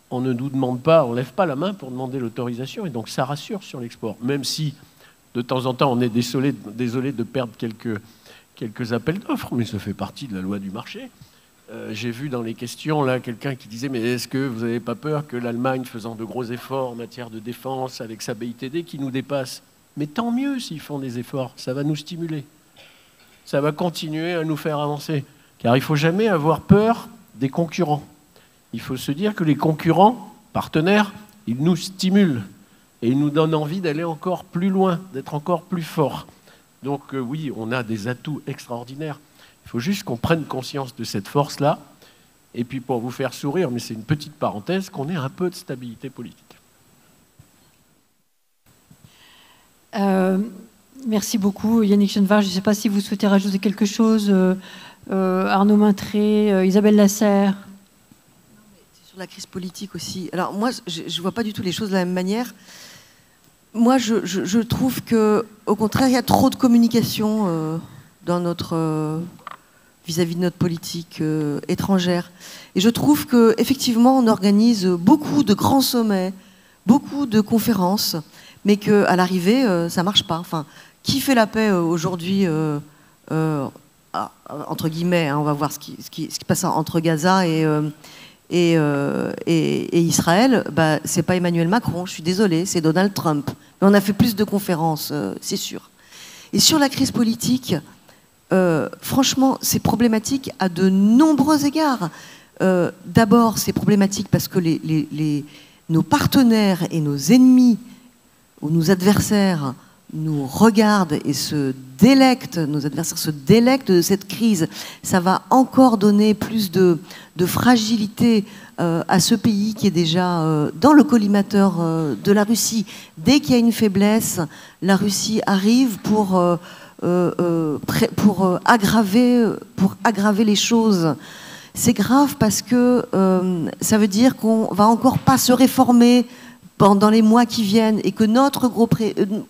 qu'on ne nous demande pas, on ne lève pas la main pour demander l'autorisation, et donc ça rassure sur l'export. Même si, de temps en temps, on est désolé de perdre quelques appels d'offres, mais ça fait partie de la loi du marché. J'ai vu dans les questions là quelqu'un qui disait « Mais est-ce que vous n'avez pas peur que l'Allemagne, faisant de gros efforts en matière de défense avec sa BITD, qui nous dépasse ?» Mais tant mieux s'ils font des efforts, ça va nous stimuler. Ça va continuer à nous faire avancer. Car il ne faut jamais avoir peur des concurrents. Il faut se dire que les concurrents, partenaires, ils nous stimulent. Et ils nous donnent envie d'aller encore plus loin, d'être encore plus forts. Donc oui, on a des atouts extraordinaires. Il faut juste qu'on prenne conscience de cette force-là. Et puis pour vous faire sourire, mais c'est une petite parenthèse, qu'on ait un peu de stabilité politique. Merci beaucoup, Yannick Chenevard. Je ne sais pas si vous souhaitez rajouter quelque chose. Arnaud Maintré, Isabelle Lasserre. Sur la crise politique aussi. Alors moi, je ne vois pas du tout les choses de la même manière. Moi, je trouve qu'au contraire, il y a trop de communication dans vis-à-vis de notre politique étrangère. Et je trouve qu'effectivement, on organise beaucoup de grands sommets, beaucoup de conférences, mais qu'à l'arrivée, ça ne marche pas. Enfin, qui fait la paix aujourd'hui, entre guillemets, hein, on va voir ce qui passe entre Gaza et Israël, bah, c'est pas Emmanuel Macron, je suis désolée, c'est Donald Trump. Mais on a fait plus de conférences, c'est sûr. Et sur la crise politique, franchement, c'est problématique à de nombreux égards. D'abord, c'est problématique parce que nos partenaires et nos ennemis ou nos adversaires nous regardent et se délectent, nos adversaires se délectent de cette crise. Ça va encore donner plus de fragilité à ce pays qui est déjà dans le collimateur de la Russie. Dès qu'il y a une faiblesse, la Russie arrive pour aggraver les choses. C'est grave parce que ça veut dire qu'on va encore pas se réformer pendant les mois qui viennent et que notre gros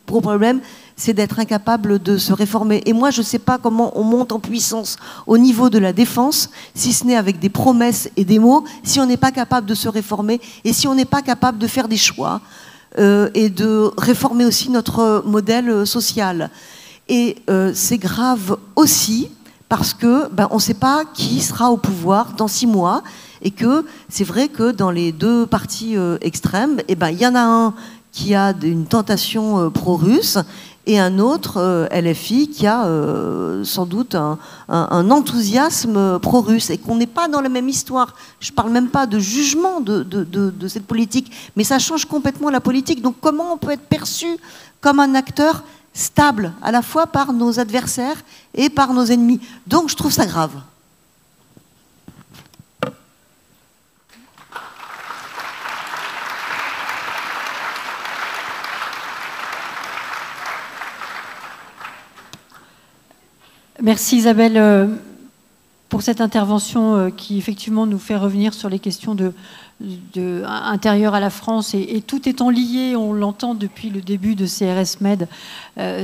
problème, c'est d'être incapable de se réformer. Et moi, je ne sais pas comment on monte en puissance au niveau de la défense, si ce n'est avec des promesses et des mots, si on n'est pas capable de se réformer et si on n'est pas capable de faire des choix et de réformer aussi notre modèle social. Et c'est grave aussi parce que on ne sait pas qui sera au pouvoir dans 6 mois et que c'est vrai que dans les 2 partis extrêmes, il y en a un qui a une tentation pro-russe et un autre, LFI, qui a sans doute un enthousiasme pro-russe et qu'on n'est pas dans la même histoire. Je ne parle même pas de jugement de cette politique, mais ça change complètement la politique. Donc comment on peut être perçu comme un acteur stable, à la fois par nos adversaires et par nos ennemis? Donc je trouve ça grave. Merci Isabelle pour cette intervention qui effectivement nous fait revenir sur les questions intérieures à la France et tout étant lié, on l'entend depuis le début de CRS Med,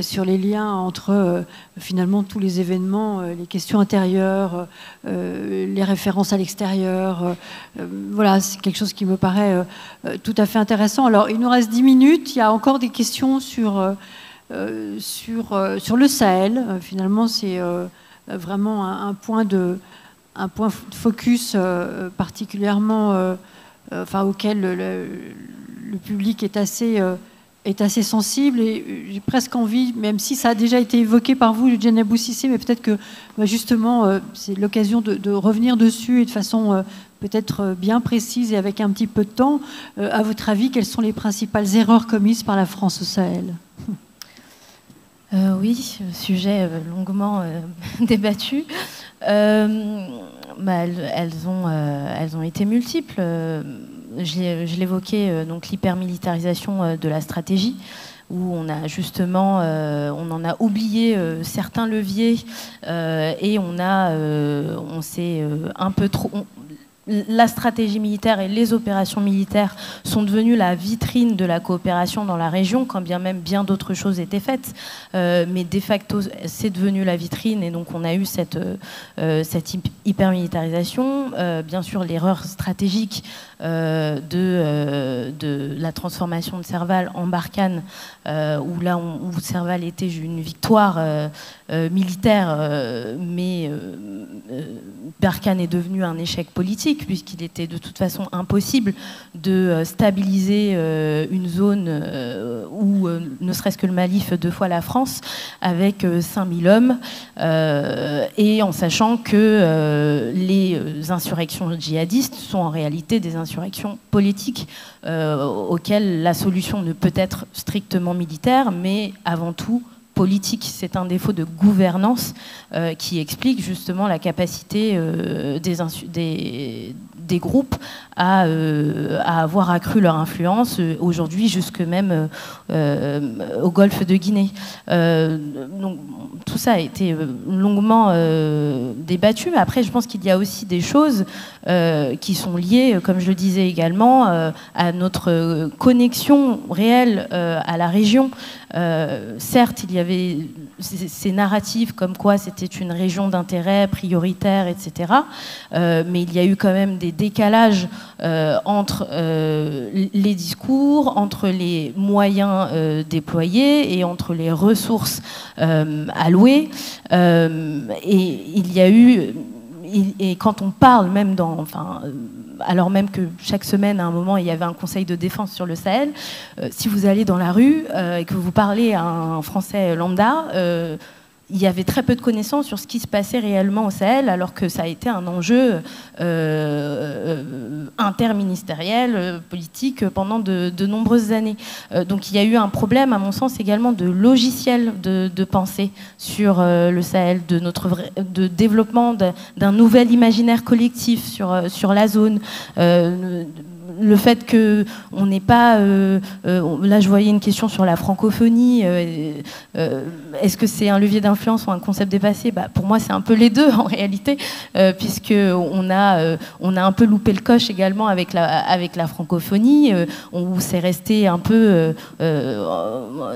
sur les liens entre finalement tous les événements, les questions intérieures, les références à l'extérieur. Voilà, c'est quelque chose qui me paraît tout à fait intéressant. Alors il nous reste 10 minutes, il y a encore des questions sur le Sahel. Finalement, c'est vraiment un point de focus particulièrement, auquel le public est assez sensible. Et j'ai presque envie, même si ça a déjà été évoqué par vous, Djenab Boucissé, mais peut-être que justement, c'est l'occasion de revenir dessus et de façon peut-être bien précise et avec un petit peu de temps. À votre avis, quelles sont les principales erreurs commises par la France au Sahel ? Oui, sujet longuement débattu. Elles ont été multiples. Je l'évoquais, donc l'hypermilitarisation de la stratégie, où on a justement, on en a oublié certains leviers et on s'est un peu trop. La stratégie militaire et les opérations militaires sont devenues la vitrine de la coopération dans la région, quand bien même bien d'autres choses étaient faites. Mais de facto, c'est devenu la vitrine et donc on a eu cette hypermilitarisation. Bien sûr, l'erreur stratégique de la transformation de Serval en Barkhane, où Serval était une victoire militaire, mais Barkhane est devenu un échec politique, puisqu'il était de toute façon impossible de stabiliser une zone où ne serait-ce que le Mali fait 2 fois la France, avec 5000 hommes, et en sachant que les insurrections djihadistes sont en réalité des insurrections politiques auxquelles la solution ne peut être strictement militaire, mais avant tout politique. C'est un défaut de gouvernance qui explique justement la capacité des groupes à avoir accru leur influence aujourd'hui jusque même au golfe de Guinée. Donc, tout ça a été longuement débattu, mais après je pense qu'il y a aussi des choses qui sont liées, comme je le disais également, à notre connexion réelle à la région. Certes, il y avait ces narratifs comme quoi c'était une région d'intérêt prioritaire, etc. Mais il y a eu quand même des décalages entre les discours, entre les moyens déployés et entre les ressources allouées. Et il y a eu... Et quand on parle même alors même que chaque semaine, à un moment, il y avait un conseil de défense sur le Sahel, si vous allez dans la rue et que vous parlez à un Français lambda, il y avait très peu de connaissances sur ce qui se passait réellement au Sahel, alors que ça a été un enjeu interministériel, politique, pendant de nombreuses années. Donc il y a eu un problème, à mon sens, également de logiciel de pensée sur le Sahel, de développement d'un nouvel imaginaire collectif sur la zone. le fait qu'on n'ait pas... là, je voyais une question sur la francophonie. Est-ce que c'est un levier d'influence ou un concept dépassé? Pour moi, c'est un peu les deux, en réalité, puisqu'on a un peu loupé le coche également avec la francophonie, où c'est resté un peu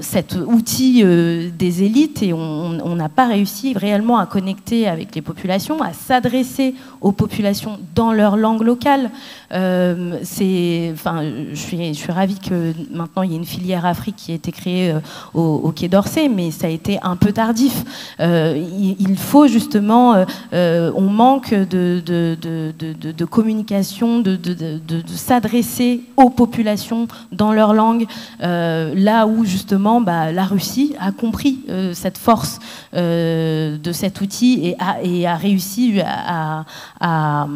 cet outil des élites, et on n'a pas réussi réellement à connecter avec les populations, à s'adresser aux populations dans leur langue locale. Je suis ravie que maintenant il y ait une filière Afrique qui a été créée au Quai d'Orsay, mais ça a été un peu tardif. Il faut justement, on manque de communication, de s'adresser aux populations dans leur langue, là où justement la Russie a compris cette force de cet outil et a réussi à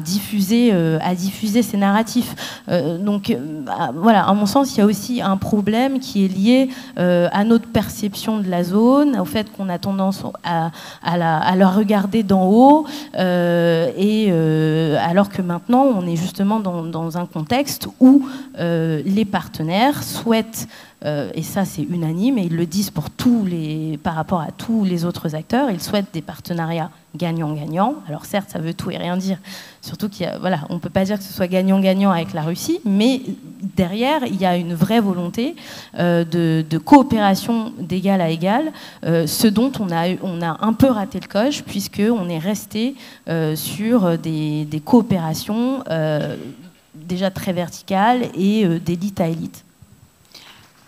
diffuser ces narratifs. Voilà, à mon sens, il y a aussi un problème qui est lié à notre perception de la zone, au fait qu'on a tendance à la regarder d'en haut, alors que maintenant, on est justement dans un contexte où les partenaires souhaitent, et ça c'est unanime, et ils le disent par rapport à tous les autres acteurs, ils souhaitent des partenariats gagnant-gagnant. Alors certes, ça veut tout et rien dire, surtout on ne peut pas dire que ce soit gagnant-gagnant avec la Russie, mais derrière, il y a une vraie volonté de coopération d'égal à égal, ce dont on a un peu raté le coche, puisqu'on est resté sur des coopérations déjà très verticales et d'élite à élite.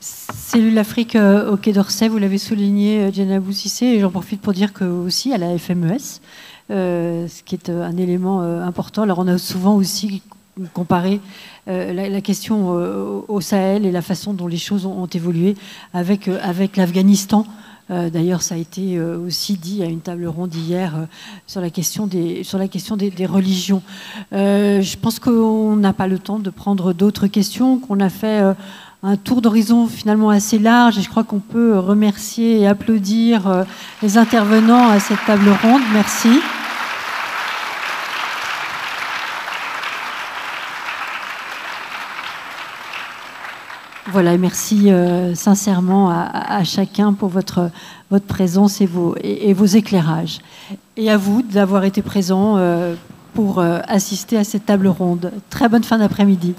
Cellule Afrique au Quai d'Orsay, vous l'avez souligné, Djenabou Cissé, et j'en profite pour dire que aussi à la FMES, ce qui est un élément important. Alors on a souvent aussi comparé la question au Sahel et la façon dont les choses ont évolué avec l'Afghanistan. D'ailleurs, ça a été aussi dit à une table ronde hier sur la question des religions. Je pense qu'on n'a pas le temps de prendre d'autres questions, qu'on a fait un tour d'horizon finalement assez large, et je crois qu'on peut remercier et applaudir les intervenants à cette table ronde. Merci. Voilà, et merci sincèrement à chacun pour votre présence et vos éclairages. Et à vous d'avoir été présents pour assister à cette table ronde. Très bonne fin d'après-midi.